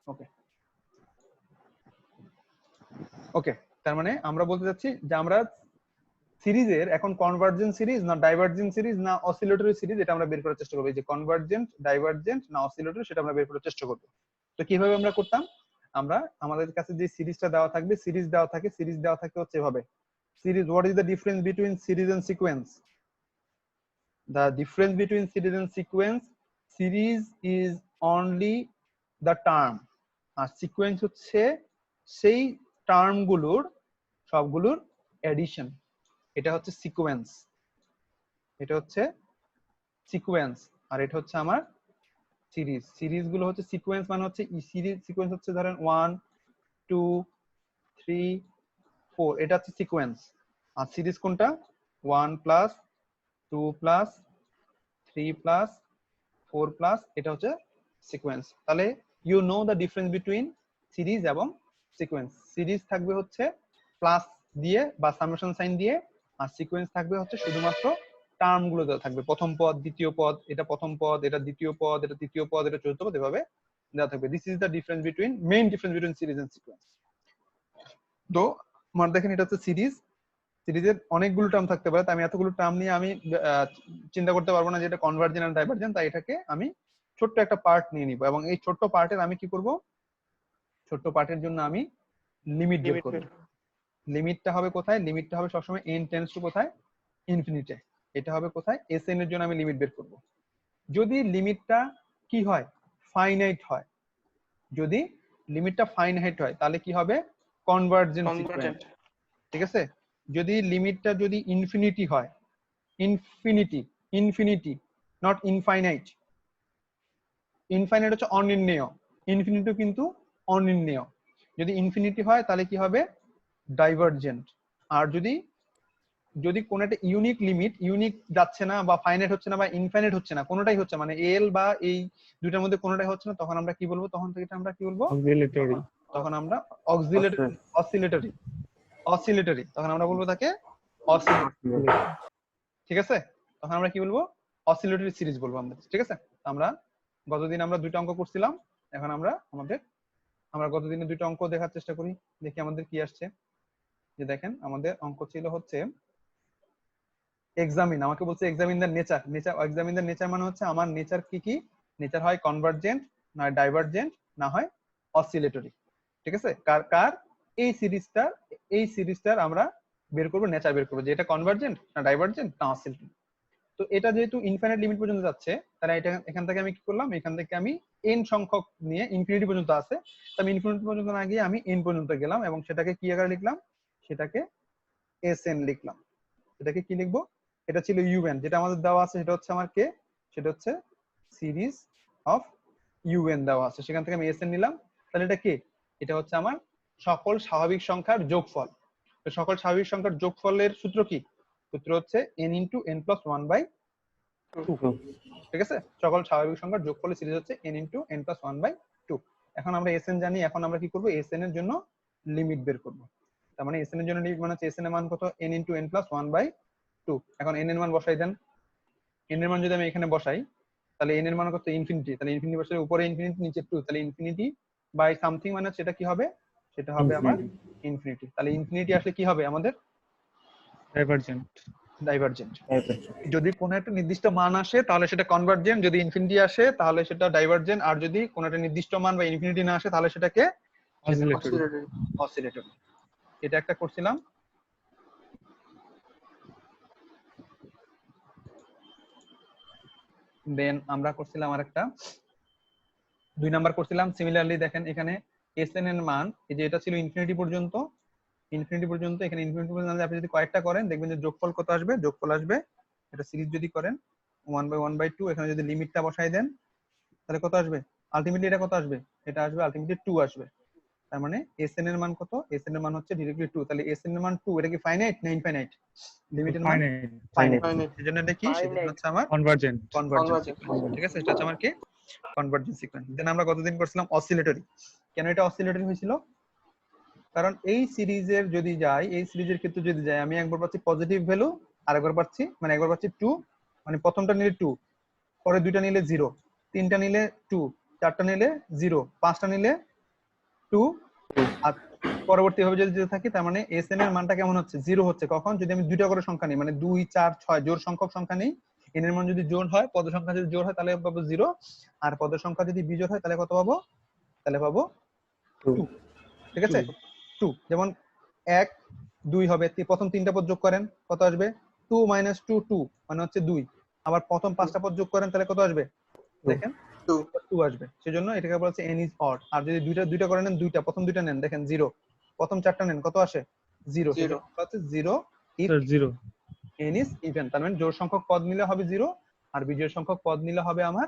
ওকে ওকে, তার মানে আমরা বলতে যাচ্ছি যে আমরা সিরিজের এখন কনভার্জেন্ট সিরিজ না ডাইভার্জেন্ট সিরিজ না অসিলেটরি সিরিজ এটা আমরা বের করার চেষ্টা করবো। এই যে কনভার্জেন্ট, ডাইভার্জেন্ট না অসিলেটরি সেটা আমরা বের করার চেষ্টা করবো। তো কিভাবে আমরা করতাম, আমরা আমাদের কাছে যে সিরিজটা দেওয়া থাকবে, সিরিজ দেওয়া থাকে হচ্ছে এভাবে। Series, what is the difference between series and sequence? The difference between series and sequence, series is only the term আর সিকোয়েন্স হচ্ছে সেই টার্ম গুলোর সবগুলোর এডিশন। এটা হচ্ছে সিকোয়েন্স, এটা হচ্ছে সিকোয়েন্স, আর এটা হচ্ছে আমার সিরিজ। সিরিজ গুলো হচ্ছে সিকোয়েন্স মানে হচ্ছে সিরিজ সিকোয়েন্স হচ্ছে ধরেন 1 2 3 4, এটা হচ্ছে সিকোয়েন্স। আর সিরিজ কোনটা? 1 প্লাস 2 প্লাস 3 প্লাস 4 প্লাস, এটা হচ্ছে সিকোয়েন্স। তাহলে you know the difference between series এবং সিকোয়েন্স। সিরিজ থাকবে হচ্ছে প্লাস দিয়ে বা সামেশন সাইন দিয়ে, আর সিকোয়েন্স থাকবে হচ্ছে শুধুমাত্র টার্ম গুলো দেওয়া থাকবে, প্রথম পদ দ্বিতীয় পদ, এটা প্রথম পদ, এটা দ্বিতীয় পদ, এটা তৃতীয় পদ, এটা চতুর্থ পদ, এভাবে দেওয়া থাকবে। This is the difference between, main difference between series and sequence. তো আমার দেখেন এটা হচ্ছে সিরিজ, সিরিজের অনেকগুলো টার্ম থাকতে পারে, তাই আমি এতগুলো টার্ম নিয়ে আমি চিন্তা করতে পারবো না যে এটা কনভার্জেন্ট আর ডাইভার্জেন্ট, তাই এটাকে আমি ছোট্ট একটা পার্ট নিয়ে নিব, এবং এই ছোট্ট পার্টের আমি কি করব, ছোট্ট পার্টের জন্য আমি লিমিট বের করব। লিমিটটা হবে কোথায়? লিমিটটা হবে সবসময় n টেন্ডস টু কোথায়? ইনফিনিটে। এটা হবে কোথায়? Sn এর জন্য আমি লিমিট বের করব। যদি লিমিটটা কি হয়? ফাইনাইট হয়। যদি লিমিটটা ফাইনাইট হয় তাহলে কি হবে? Convergent sequence. ঠিক আছে? যদি লিমিটটা যদি ইনফিনিটি হয়, infinity, infinity not infinite, infinite হচ্ছে অনির্ণেয়, ইনফিনিটি কিন্তু অনির্ণেয়। যদি ইনফিনিটি হয় তাহলে কি হবে? ডাইভার্জেন্ট। আর যদি যদি কোন একটা ইউনিক লিমিট, ইউনিক যাচ্ছে না বা ফাইনাইট হচ্ছে না বা ইনফাইনাইট হচ্ছে না, কোনোটাই হচ্ছে, মানে এল বা এই দুইটার মধ্যে কোনোটাই হচ্ছে না, তখন আমরা কি বলবো? তখন থেকে আমরা কি বলবো? অক্সিলারি। তখন আমরা অক্সিলারি, অসিলেটরি, অসিলেটরি, তখন আমরা বলবো তাকে অসিলেটরি। ঠিক আছে? তখন আমরা কি বলবো? অসিলেটরি সিরিজ বলবো আমরা। ঠিক আছে? আমরা গতদিন আমরা দুইটা অঙ্ক করছিলাম, এখন আমরা গতদিনে দুইটা অঙ্ক দেখার চেষ্টা করি, দেখি আমাদের কি আসছে। যে দেখেন আমাদের অঙ্ক ছিল হচ্ছে এক্সামিন, আমাকে বলছে examine the nature. Examine the nature মানে হচ্ছে আমার নেচার কি কি? নেচার হয় কনভার্জেন্ট, না ডাইভার্জেন্ট, না হয় অসিলেটরি। ঠিক আছে? কার কার এই সিরিজটার আমরা বের করবো, নেচার বের করবো যে এটা কনভার্জেন্ট না ডাইভার্জেন্ট না অসিলেটরি। তো এটা যেহেতু ইনফাইনাইট লিমিট পর্যন্ত যাচ্ছে, তাহলে এটা এখান থেকে আমি কি করলাম? এখান থেকে আমি n সংখ্যক নিয়ে, ইনফিনিটি পর্যন্ত আছে, তো আমি ইনফিনিটি পর্যন্ত না গিয়ে আমি n পর্যন্ত গেলাম, এবং সেটাকে কি আকারে লিখলাম? সেটাকে Sn লিখলাম। এটাকে কি লিখবো? এটা ছিল un, যেটা আমাদের দেওয়া আছে সেটা হচ্ছে আমার কে? সেটা হচ্ছে সিরিজ অফ un দেওয়া আছে, সেখান থেকে আমি Sn নিলাম। তাহলে এটা কি? এটা হচ্ছে আমার সকল স্বাভাবিক সংখ্যার যোগফল। তো সকল স্বাভাবিক সংখ্যার যোগফলের সূত্র কি? সূত্র হচ্ছে n × n+1/2। ঠিক আছে? সকল স্বাভাবিক সংখ্যার যোগফলের সিরিজ হচ্ছে n × n+1/2। এখন আমরা Sn জানি, এখন আমরা কি করব? Sn এর জন্য লিমিট বের করব। তার মানে Sn এর জন্য লিমিট মানে হচ্ছে Sn এর মান কত? n × n+1/2। এখন n এর মান বসাই দেন। n এর মান যদি আমি এখানে বসাই, তাহলে n এর মান কত? ইনফিনিটি। তাহলে ইনফিনিটি বসালে উপরে ইনফিনিটি, নিচে 2, তাহলে ইনফিনিটি বাই সামথিং মানে সেটা কি হবে? সেটা হবে আমার ইনফিনিটি। তাহলে ইনফিনিটি আসলে কি হবে আমাদের? ডাইভার্জেন্ট। ডাইভার্জেন্ট। যদি কোনো একটা নির্দিষ্ট মান আসে তাহলে সেটা কনভার্জেন্ট, যদি ইনফিনিটি আসে তাহলে সেটা ডাইভার্জেন্ট, আর যদি কোনো একটা নির্দিষ্ট মান বা ইনফিনিটি না আসে তাহলে সেটাকে অসিলেটরি। এটা একটা করছিলাম। দেন আমরা করছিলাম আরেকটা 2 নাম্বার করছিলাম। সিমিলারলি দেখেন এখানে Sn এর মান, এই যে এটা ছিল ইনফিনিটি পর্যন্ত, এখানে ইনফিনিটি পর্যন্ত আপনি যদি কয়েকটা করেন দেখবেন যে যোগফল কত আসবে? যোগফল আসবে, এটা সিরিজ যদি করেন 1/1/2, এখানে যদি লিমিটটা বসাই দেন তাহলে কত আসবে? আলটিমেটলি এটা কত আসবে? এটা আসবে আলটিমেটলি 2 আসবে। তার মানে Sn এর মান কত? Sn এর মান হচ্ছে ডিরেক্টলি 2। তাহলে Sn এর মান 2, এটা কি ফাইনাইট না ইনফাইনাইট? লিমিটের মান ফাইনাইট, সেজন্য এটা কি? সেজন্য হচ্ছে আমার কনভার্জেন্ট। Convergent sequence. ঠিক আছে? এটা হচ্ছে আমার কি? Convergent sequence. দেন আমরা কতদিন করছিলাম অসিলেটরি। কেন এটা অসিলেটরি হয়েছিল? কারণ এই সিরিজের যদি যাই, এই সিরিজের ক্ষেত্রে যদি যাই, আমি একবার পাচ্ছি পজিটিভ ভ্যালু, আরেকবার পাচ্ছি, মানে একবার পাচ্ছি 2, মানে প্রথমটা নিলে 2, পরে দুইটা নিলে 0, তিনটা নিলে 2, চারটা নিলে 0, পাঁচটা নিলে 2 আর পরবর্তী ভাবে যদি যেতে থাকি তার মানে এসএন এর মানটা কেমন হচ্ছে 0 হচ্ছে কখন যদি আমি দুইটা করে সংখ্যা নিই মানে 2 4 6 জোড় সংখ্যক সংখ্যা নেই এন এর মান যদি জোড় হয় পদ সংখ্যা যদি জোড় হয় তাহলে পাবো 0 আর পদ সংখ্যা যদি বিজোড় হয় তাহলে কত পাবো তাহলে পাবো 2 ঠিক আছে 2 যেমন 1 2 হবে প্রথম তিনটা পদ যোগ করেন কত আসবে 2 - 2 2 মানে হচ্ছে 2 আবার প্রথম পাঁচটা পদ যোগ করেন তাহলে কত আসবে দেখেন 2 আসবে সেজন্য এটাকে বলা হচ্ছে n is odd আর যদি দুইটা দুইটা করে নেন দুইটা প্রথম দুইটা নেন দেখেন 0 প্রথম চারটা নেন কত আসে 0 সেটা হচ্ছে 0 if sir 0 n is even তার মানে জোড় সংখ্যক পদ নিলে হবে 0 আর বিজোড় সংখ্যক পদ নিলে হবে আমার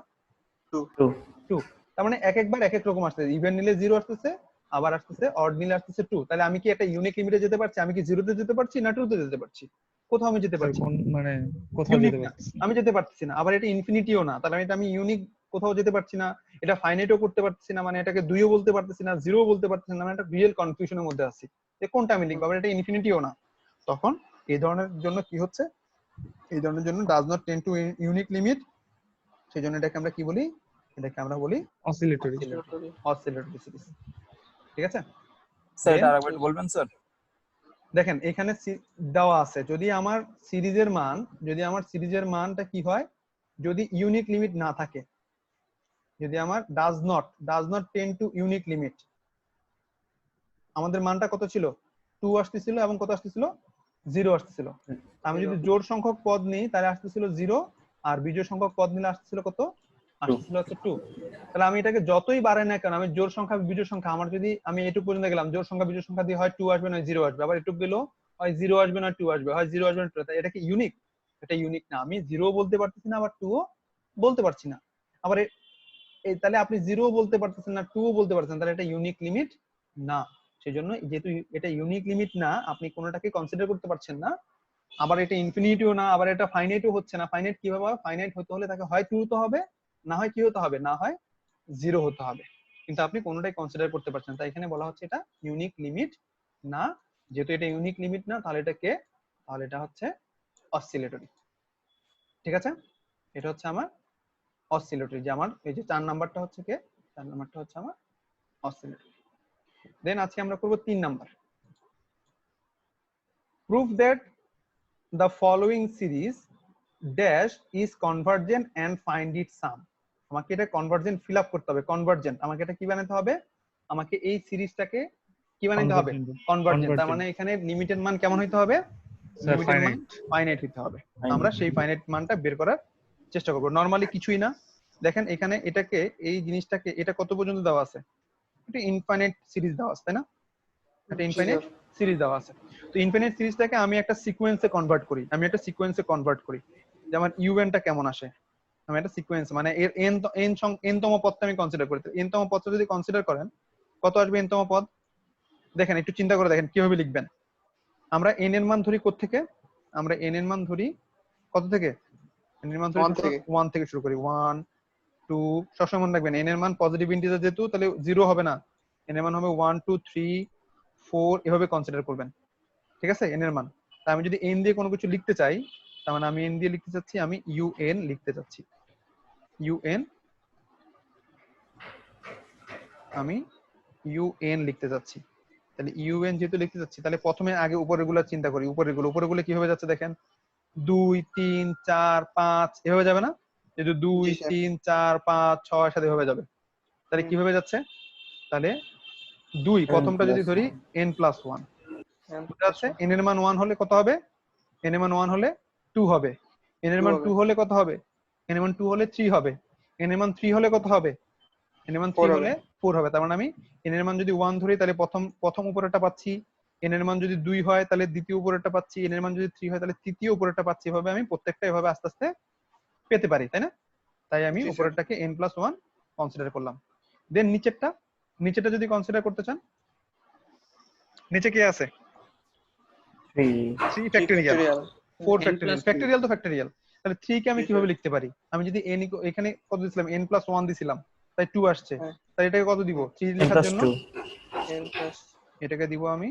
2 তার মানে এক একবার এক এক রকম আসছে ইভেন নিলে 0 আসতেছে আবার আসতেছে অড নিলে আসতেছে 2 তাহলে আমি কি একটা ইউনিক লিমিটে যেতে পারছি আমি কি 0 তে যেতে পারছি না 2 তে যেতে পারছি কোথাও আমি যেতে পারছি কোন মানে কোথাও ইউনিক যেতে না পারছি আমি যেতে পারছি না আবার এটা ইনফিনিটিও না তাহলে আমি ইউনিক কোথাও যেতে পারছি না এটা ফাইনাইটও করতে পারছি না মানে এটাকে 2ও বলতে পারতেছি না 0ও বলতে পারতেছি না মানে একটা রিয়েল কনফিউশনের মধ্যে আছি যে কোনটা আমি লিখবো আবার এটা ইনফিনিটিও না তখন এই ধরনের জন্য কি হচ্ছে এই ধরনের জন্য does not tend two unique limit সেই জন্য এটাকে আমরা কি বলি এটাকে আমরা বলি অসিলেটরি অসিলেটরি সিরিজ ঠিক আছে স্যার Then- এটা আরেকবার বলবেন স্যার দেখেন এখানে দেওয়া আছে যদি আমার সিরিজের মানটা কি হয় যদি ইউনিক লিমিট না থাকে যদি আমার does not tend two unique limit আমাদের মানটা কত ছিল 2 আসতেছিল এবং কত আসতেছিল 0 আসতেছিল আমি যদি জোড় সংখ্যক পদ নিই তাহলে আসতেছিল 0 আর বিজোড় সংখ্যক পদ নিলে আসতেছিল কত আসতেছিল হচ্ছে 2 তাহলে আমি এটাকে যতই বাড়াই না কেন আমি জোড় সংখ্যা বিজোড় সংখ্যা আমার যদি আমি এটুকু পর্যন্ত গেলাম জোড় সংখ্যা বিজোড় সংখ্যা দিয়ে হয় 2 আসবে না 0 আসবে আবার এটুকু গেলেও হয় 0 আসবে না 2 আসবে হয় 0 আসবে না 2 এটা কি ইউনিক এটা ইউনিক না আমি 0 বলতে পারতেছি না আবার 2 ও বলতে পারছি না আবার তাহলে আপনি 0 বলতে পারতেছেন না 2 বলতে পারছেন তাহলে এটা ইউনিক লিমিট না সেজন্য যেহেতু এটা ইউনিক লিমিট না আপনি কোনোটাকে কনসিডার করতে পারছেন না আবার এটা ইনফিনিটিও না আবার এটা ফাইনাইটও হচ্ছে না ফাইনাইট কিভাবে হবে ফাইনাইট হতে হলে তাকে হয় 2 হতে হবে না হয় কি হতে হবে না হয় 0 হতে হবে কিন্তু আপনি কোনোটাই কনসিডার করতে পারছেন তাই এখানে বলা হচ্ছে এটা ইউনিক লিমিট না যেহেতু এটা ইউনিক লিমিট না তাহলে এটা হচ্ছে অসিলেটরি ঠিক আছে এটা হচ্ছে আমার অসিলেটরি যে আমার এই যে 4 নাম্বারটা হচ্ছে কে 4 নাম্বারটা হচ্ছে আমার অসিলেটরি দেন আজকে আমরা করব 3 number prove that the following series dash is convergent and find its sum আমাকে এটা কনভার্জেন্ট ফিল আপ করতে হবে কনভার্জেন্ট আমাকে এটা কি বানাতে হবে আমাকে এই সিরিজটাকে কি বানাতে হবে কনভার্জেন্ট তার মানে এখানে লিমিটেড মান কেমন হইতে হবে স্যার লিমিটেড মান ফাইনাইট হইতে হবে আমরা সেই ফাইনাইট মানটা বের করার চেষ্টা করব নরমালি কিছুই না দেখেন এখানে এটাকে এই জিনিসটাকে এটা কত পর্যন্ত দেওয়া আছে এটা ইনফাইনাইট সিরিজ দেওয়া আছে তাই না এটা ইনফাইনাইট সিরিজ দেওয়া আছে তো ইনফাইনাইট সিরিজটাকে আমি একটা সিকোয়েন্সে কনভার্ট করি যেমন ইউএনটা কেমন আসে আমি একটা সিকোয়েন্স মানে এর এন তম পদটা আমি কনসিডার করি এন তম পদটা যদি কনসিডার করেন কত আসবে এন তম পদ দেখেন একটু চিন্তা করে দেখেন কিভাবে লিখবেন আমরা এন এর মান ধরি কোথা থেকে আমরা এন এর মান ধরি কত থেকে এন এর মান ধরি 1 থেকে শুরু করি 1 2 সবসময় মনে রাখবেন এন এর মান পজিটিভ ইন্টিজার যেহেতু তাহলে 0 হবে না এন এর মান হবে 1 2 3 4 এভাবে কনসিডার করবেন ঠিক আছে এন এর মান তা আমি যদি এন দিয়ে কোনো কিছু লিখতে চাই তার মানে আমি এন দিয়ে লিখতে চাচ্ছি আমি ইউএন লিখতে চাচ্ছি ইউএন আমি ইউএন লিখতে যাচ্ছি তাহলে ইউএন যেহেতু লিখতে যাচ্ছি তাহলে প্রথমে আগে উপরেরগুলো চিন্তা করি উপরেরগুলো কিভাবে যাচ্ছে দেখেন 2 3 4 5 এভাবে যাবে না যেহেতু 2 3 4 5 6 সাথে এভাবে যাবে তাহলে কিভাবে যাচ্ছে তাহলে 2 প্রথমটা যদি ধরি n+1 বুঝা যাচ্ছে n এর মান 1 হলে কত হবে n এর মান 1 হলে 2 হবে n এর মান 2 হলে কত হবে n এর মান 2 হলে 3 হবে n এর মান 3 হলে কত হবে n এর মান 3 হলে 4 হবে তার মানে আমি n এর মান যদি 1 ধরি তাহলে প্রথম উপরেরটা পাচ্ছি n এর মান যদি 2 হয় তাহলে দ্বিতীয় উপরেরটা পাচ্ছি n এর মান যদি 3 হয় তাহলে তৃতীয় উপরেরটা পাচ্ছি এভাবে আমি প্রত্যেকটা এভাবে আস্তে আস্তে পেতে পারি তাই না তাই আমি উপরেরটাকে n+1 কনসিডার করলাম দেন নিচেরটা যদি কনসিডার করতে চান নিচে কি আছে 3 ফ্যাক্টরিয়াল 4 ফ্যাক্টরিয়াল ফ্যাক্টরিয়াল তো ফ্যাক্টরিয়াল তাহলে 3 কে আমি কিভাবে লিখতে পারি আমি যদি n এখানে কত দিছিলাম n+1 দিছিলাম তাই 2 আসছে তাই এটাকে কত দিব 3 লেখার জন্য এটাকে দিব আমি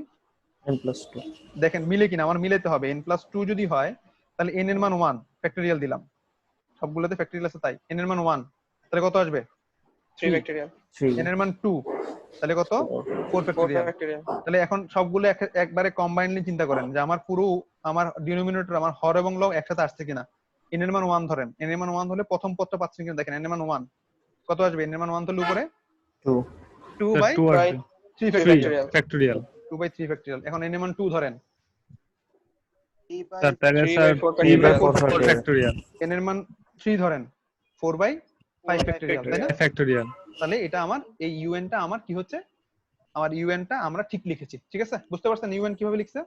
n+2 দেখেন মিলে কিনা আমার মিলাতে হবে n+2 যদি হয় তাহলে n এর মান 1 ফ্যাক্টরিয়াল দিলাম সবগুলোতে ফ্যাক্টরিয়াল আছে তাই n এর মান 1 তাহলে কত আসবে 3 ফ্যাক্টরিয়াল 3 n এর মান 2 তাহলে কত 4 4 ফ্যাক্টরিয়াল। ফ্যাক্টরিয়াল তাহলে এখন সবগুলো একবারে কম্বাইনলি চিন্তা করেন যে আমার পুরো আমার ডিনোমিনেটর আমার হর এবং লব একসাথে আসছে কিনা। n এর মান 1 ধরেন, n এর মান 1 হলে প্রথম পদটা পাচ্ছেন কিনা দেখেন, n এর মান 1 কত আসবে, n এর মান 1 ধরলে উপরে 2 2 স্যার বাই 2 বাই আসবে 3 3 factorial, factorial 3 factorial 2 by 3 factorial. এখন n এর মান 2 ধরেন, স্যার তাহলে 3 sir by 4 3 by factorial 4 factorial n এর মান 3 ধরেন, 4 বাই 5 ফ্যাক্টরিয়াল, তাই না? ফ্যাক্টরিয়াল। তাহলে এটা আমার এই un টা আমার কি হচ্ছে, আমার un টা আমরা ঠিক লিখেছি, ঠিক আছে? বুঝতে পারছেন un কিভাবে লিখছে?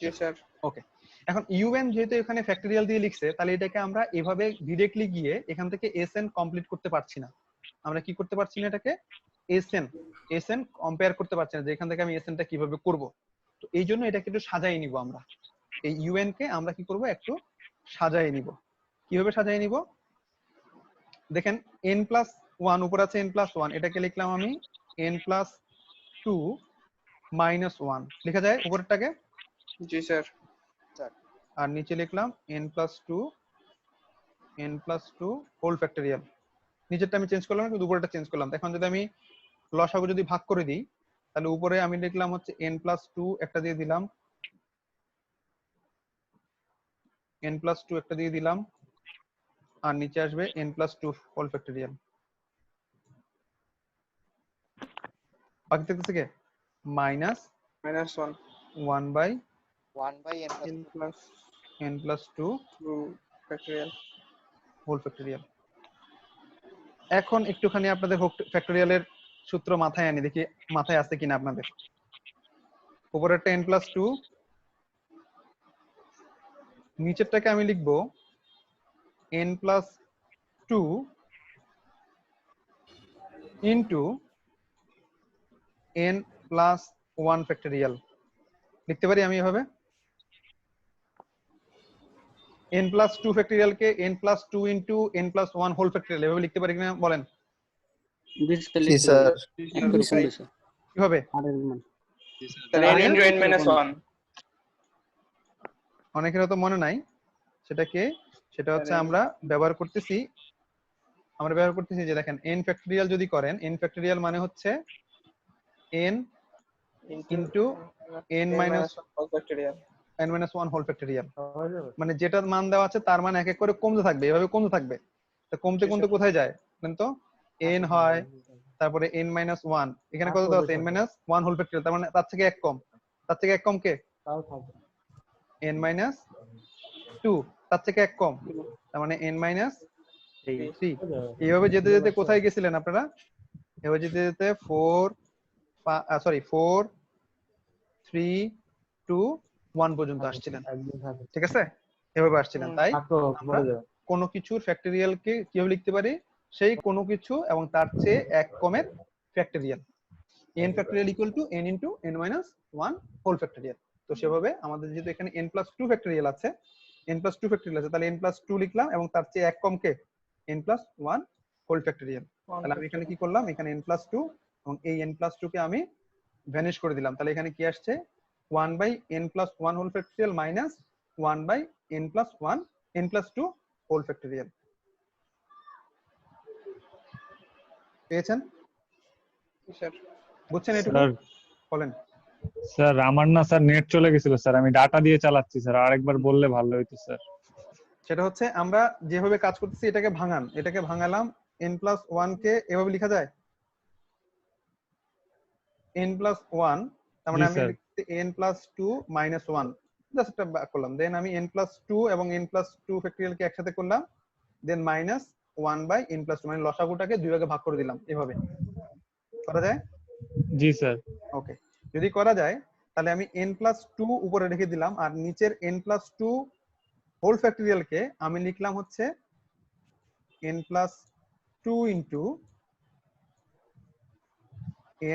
জি স্যার ওকে, এখন un যেহেতু এখানে ফ্যাক্টরিয়াল দিয়ে লিখছে, তাহলে এটাকে আমরা এভাবে ডিরেক্টলি গিয়ে এখান থেকে sn কমপ্লিট করতে পারছি না। আমরা কি করতে পারছি না, এটাকে sn কম্পেয়ার করতে পারছি না যে এখান থেকে আমি sn টা কিভাবে করব। তো এই জন্য এটাকে একটু সাজাই নিব আমরা, এই un কে আমরা কি করব, একটু সাজাই নিব। কিভাবে সাজাই নিব দেখেন, n+1 উপর আছে n+1, এটাকে লিখলাম আমি n+2 -1 লেখা যায় উপরেরটাকে, জি স্যার আর নিচে লিখলাম n+2 হোল ফ্যাক্টরিয়াল। নিচেরটা আমি চেঞ্জ করলাম কিন্তু উপরেরটা চেঞ্জ করলাম। এখন যদি আমি লসাগু যদি ভাগ করে দিই, তাহলে উপরে আমি লিখলাম হচ্ছে n+2 একটা দিয়ে দিলাম, n+2 একটা দিয়ে দিলাম, আর নিচে আসবে n+2 হোল ফ্যাক্টরিয়াল। বাকি থাকতেছে কি মাইনাস -1 1 বাই n plus n+2 2 factorial whole factorial. এখন একটুখানি আপনাদের ফ্যাক্টরিয়ালের সূত্র মাথায় আনি, দেখি মাথায় আছে কিনা আপনাদের। উপরেরটা n+2, নিচেরটাকে আমি লিখবো n+2 ইন্টু n+1 ফ্যাক্টরিয়াল। লিখতে পারি আমি এভাবে, n+2 ফ্যাক্টরিয়াল কে n+2 into n+1 whole factorial এভাবে লিখতে পারি কিনা বলেন? জি স্যার কিভাবে? তাহলে n into n minus 1 অনেকের হয়তো মনে নাই সেটাকে, সেটা হচ্ছে আমরা ব্যবহার করতেছি যে দেখেন n ফ্যাক্টরিয়াল যদি করেন, n ফ্যাক্টরিয়াল মানে হচ্ছে n into n minus whole factorial n-1 whole factorial. মানে যেটার মান দেওয়া আছে তার মান এক এক করে কমতে থাকবে, এভাবে কমতে থাকবে। তো কমতে কমতে কোথায় যায় বলেন তো? n হয়, তারপরে n-1, এখানে কত দেওয়া আছে n-1 হোল ফ্যাক্টরিয়াল, তার মানে তার থেকে এক কম, তার থেকে এক কম কে n-2, তার থেকে এক কম, তার মানে n-3। এইভাবে যেতে যেতে কোথায় গেছিলেন আপনারা? এভাবে যেতে যেতে 4 3 2 1 পর্যন্ত আসছিলেন, ঠিক আছে? এভাবে আসছিলেন। তাই আমরা কোনো কিছুর ফ্যাক্টরিয়ালকে কিভাবে লিখতে পারি, সেই কোনো কিছু এবং তার চেয়ে এক কমের factorial, n factorial equal to n into n-1 whole factorial. তো সেভাবে আমাদের যেহেতু এখানে n+2 ফ্যাক্টরিয়াল আছে, তাহলে n+2 লিখলাম এবং তার চেয়ে এক কম কে n+1 হোল ফ্যাক্টরিয়াল। তাহলে আমি এখানে কি করলাম, এখানে n+2 এবং এই n+2 কে আমি ভ্যানিশ করে দিলাম। তাহলে এখানে কি আসছে 1 by n+1 whole factorial minus 1 by n+2 whole factorial. পেয়েছেন? স্যার বুঝছেন এটুকু? স্যার বলেন। স্যার আমার না স্যার নেট চলে গেছিল স্যার, আমি ডাটা দিয়ে চালাচ্ছি স্যার, আরেকবার বললে ভালো হতো স্যার। সেটা হচ্ছে আমরা যেভাবে কাজ করতেছি এটাকে ভাঙান, এটাকে ভাঙালাম, n+1 কে এভাবে লেখা যায় n+1, তার মানে জি আমি স্যার। লিখতে n+2 -1 জাস্ট একটা করলাম, দেন আমি n+2 এবং n+2 ফ্যাক্টরিয়াল কে একসাথে করলাম, দেন মাইনাস 1 বাই n+2, মানে লসাগুটাকে দুই ভাগে ভাগ করে দিলাম। এভাবে করা যায়? জি স্যার। ওকে, যদি করা যায় তাহলে আমি n+2 উপরে রেখে দিলাম, আর নিচের n+2 হোল ফ্যাক্টরিয়াল কে আমি লিখলাম হচ্ছে n+2 into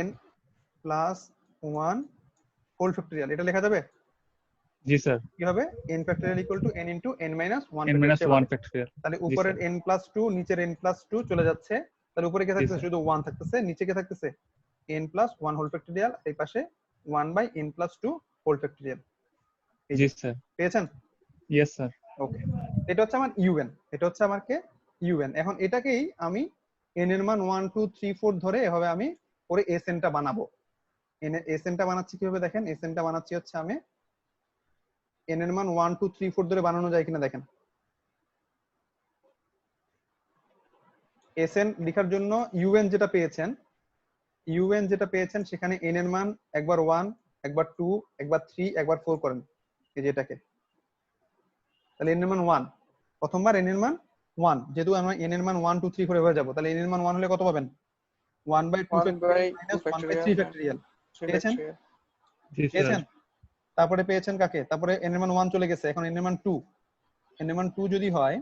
n+1 whole factorial. এটা লেখা যাবে? জি স্যার। কি হবে? n factorial equal to n into n-1 n-1 factorial. তাহলে জি উপরের স্যার। n+2 নিচের n+2 চলে যাচ্ছে, তাহলে উপরে কে জি থাকতেছে? স্যার। শুধু 1 থাকতেছে, নিচে কে থাকতেছে? n+1 হোল ফ্যাক্টরিয়াল, এই পাশে 1 বাই n+2 হোল ফ্যাক্টরিয়াল। জি স্যার। পেয়েছেন? Yes sir. ওকে, এটা হচ্ছে আমার un, এটা হচ্ছে আমার কে un। এখন এটাকেই আমি n এর মান 1 2 3 4 ধরে এভাবে আমি পরে Sn টা বানাবো। Sn টা বানাচ্ছি কিভাবে দেখেন, Sn টা বানাচ্ছি হচ্ছে আমি n এর মান 1 2 3 4 ধরে বানানো যায় কিনা দেখেন। Sn লেখার জন্য un যেটা পেয়েছেন সেখানে n এর মান একবার 1 একবার 2 একবার 3 একবার 4 করেন, এই যে এটাকে, তাহলে n এর মান 1, প্রথমবার n এর মান 1, যেহেতু আমরা n এর মান 1 2 3 করে হয়ে যাব, তাহলে n এর মান 1 হলে কত পাবেন, 1/2 1 by ফ্যাক্টরিয়াল 2 মাইনাস 1/3 ফ্যাক্টরিয়াল পেয়েছেন? জি স্যার পেয়েছেন? তারপরে পেয়েছেন কাকে, তারপরে n এর মান 1 চলে গেছে, এখন n এর মান 2, n এর মান 2 যদি হয়,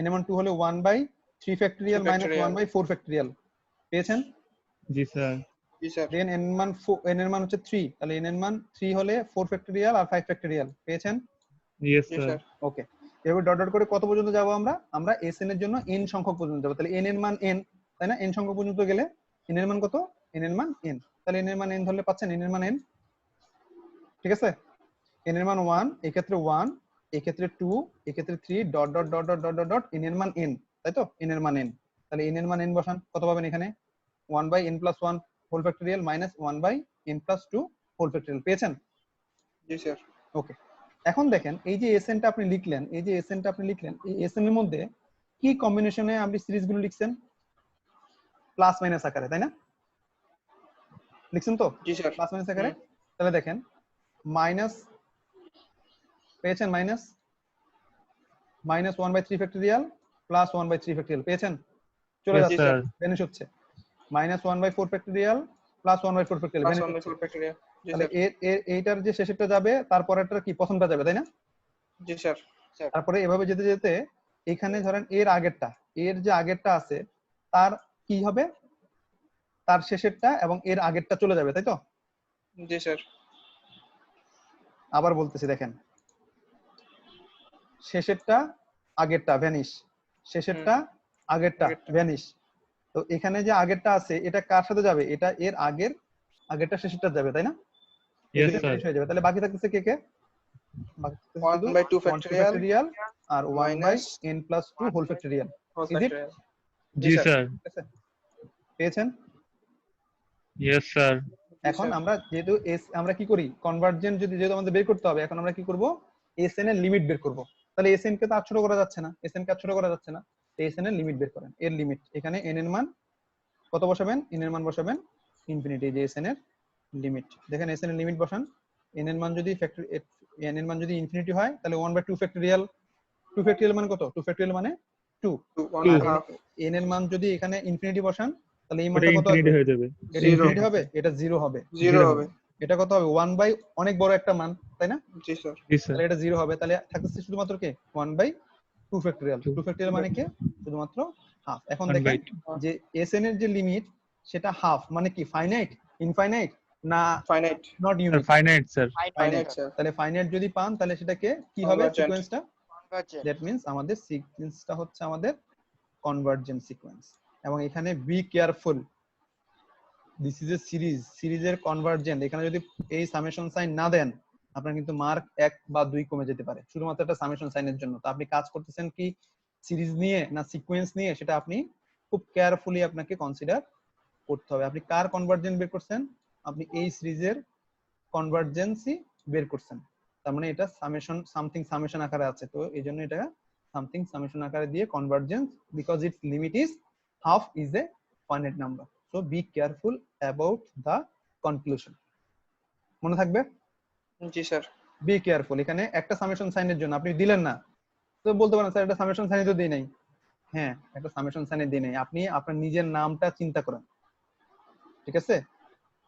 n এর মান 2 হলে 1/3 ফ্যাক্টরিয়াল মাইনাস 1/4 ফ্যাক্টরিয়াল পেয়েছেন? জি স্যার জি স্যার দেন n এর মান হচ্ছে 3, তাহলে n এর মান 3 হলে 4 ফ্যাক্টরিয়াল আর 5 ফ্যাক্টরিয়াল পেয়েছেন? ইয়েস জি স্যার স্যার ওকে, এভাবে ডট ডট করে কত পর্যন্ত যাব আমরা Sn এর জন্য n সংখ্যক পর্যন্ত যাব, তাহলে n এর মান n, তাই না? n সংখ্যক পর্যন্ত গেলে n এর মান কত, n এর মান n, তাহলে n এর মান n ধরলে পাচ্ছেন n এর মান n, ঠিক আছে? n এর মান 1, এই ক্ষেত্রে 1, এই ক্ষেত্রে 2, এই ক্ষেত্রে 3, dot dot dot dot dot dot dot n এর মান n, তাই তো? n এর মান n, তাহলে n এর মান n বসান, কত পাবেন এখানে, 1/n+1 whole factorial minus 1/n+2 whole factorial পেয়েছেন? জি স্যার ওকে, এখন দেখেন এই যে Sn টা আপনি লিখলেন, এই Sn এর মধ্যে কি কম্বিনেশনে আপনি সিরিজগুলো লিখছেন, প্লাস মাইনাস আকারে, তাই না? লিখছেন তো জি স্যার প্লাস মাইনাস আকারে, তাহলে দেখেন মাইনাস পেয়েছেন, মাইনাস 1/3 ফ্যাক্টরিয়াল প্লাস 1/3 ফ্যাক্টরিয়াল পেয়েছেন? চলে Yes, যাচ্ছে, sir. ভ্যানিশ হচ্ছে, minus 1/4 factorial plus 1/4 factorial plus vanish 1 হচ্ছে, বাই 4 ফ্যাক্টরিয়াল জি তাহলে স্যার এইটার যে শেষেরটা যাবে তারপরেরটা কি প্রথমটা যাবে, তাই না? জি স্যার তারপরে এভাবে যেতে যেতে এখানে ধরেন এর যে আগেরটা আছে তার কি হবে, তার শেষেরটা এবং এর আগেরটা চলে যাবে, তাই তো? জি স্যার আবার বলতেছি দেখেন, শেষেরটা আগেরটা ভ্যানিশ, শেষেরটা আগেরটা আগেরটা। ভ্যানিশ, তো এখানে যে আগেরটা আছে এটা কার সাথে যাবে, এটা এর আগেরটা শেষেরটা যাবে, তাই না? Yes, এটা sir. vanish হয়ে যাবে, তাহলে বাকি থাকতেছে কে, বাকি থাকতেছে 1 শুধু by 2 1/2 factorial ফ্যাক্টরিয়াল আর minus 1/n+2 whole factorial, whole Is it? factorial জি স্যার ঠিক আছে, পেয়েছেন? ইয়েস স্যার এখন আমরা যেহেতু আমরা কি করি, কনভার্জেন্ট যেহেতু আমাদের বের করতে হবে, এখন আমরা কি করব, Sn এর লিমিট বের করব, তাহলে Sn কে তো আর ছোট করা যাচ্ছে না, Sn কে আর ছোট করা যাচ্ছে না, Sn এর লিমিট বের করেন, এর লিমিট এখানে n এর মান কত বসাবেন, n এর মান বসাবেন ইনফিনিটি, যে Sn এর লিমিট দেখেন, Sn এর লিমিট বসান, n এর মান যদি n এর মান যদি ইনফিনিটি হয় তাহলে 1/2 ফ্যাক্টরিয়াল, 2 ফ্যাক্টরিয়াল মানে কত, 2 ফ্যাক্টরিয়াল মানে 2, 1 Two. and a half n এর মান যদি এখানে ইনফিনিটি বসান তাহলে এই ওটা মানটা কত ইনফিনিটি আসবে, হয়ে যাবে এটা Zero. ইনফিনিটি হবে, এটা 0 হবে, 0 হবে এটা কত হবে, 1/, অনেক বড় একটা মান, তাই না? জি স্যার জি স্যার তাহলে এটা 0 হবে, তাহলে থাকতেছে শুধুমাত্র কে 1/2 ফ্যাক্টরিয়াল, 2 ফ্যাক্টরিয়াল মানে কি, শুধুমাত্র হাফ। এখন 1/2 দেখেন যে Sn এর যে লিমিট সেটা হাফ, মানে কি ফাইনাইট, ইনফাইনাইট না finite not sir unit, finite sir finite sir তাহলে ফাইনাইট যদি পান তাহলে সেটাকে কি হবে, Convergent. সিকোয়েন্সটা, দ্যাট মিন্স আমাদের সিকোয়েন্সটা হচ্ছে আমাদের কনভার্জেন্ট সিকোয়েন্স। এবং এখানে be careful, this is a সিরিজের কনভার্জেন্ট, এখানে যদি এই সামেশন সাইন না দেন আপনার কিন্তু মার্ক 1 বা 2 কমে যেতে পারে, শুধুমাত্র একটা সামেশন সাইনের জন্য। তো আপনি কাজ করতেছেন কি সিরিজ নিয়ে না সিকোয়েন্স নিয়ে, সেটা আপনি খুব কেয়ারফুলি আপনাকে কনসিডার করতে হবে। আপনি কার কনভার্জেন্ট বের করছেন, আপনি এই সিরিজের কনভার্জেন্সি বের করছেন, তার মানে এটা সামথিং সামেশন আকারে আছে, তো এই জন্য এটা সামথিং সামেশন আকারে দিয়ে convergence, because it's limit is half is a finite number, so be careful about the conclusion, মনে থাকবে, জি স্যার বি কেয়ারফুল। এখানে একটা সামেশন সাইনের জন্য আপনি দিলেন না, তো বলতে পারেন স্যার এটা সামেশন সাইন তো দেই নাই, হ্যাঁ একটা সামেশন সাইনে দিই নাই, আপনি আপনার নিজের নামটা চিন্তা করেন, ঠিক আছে?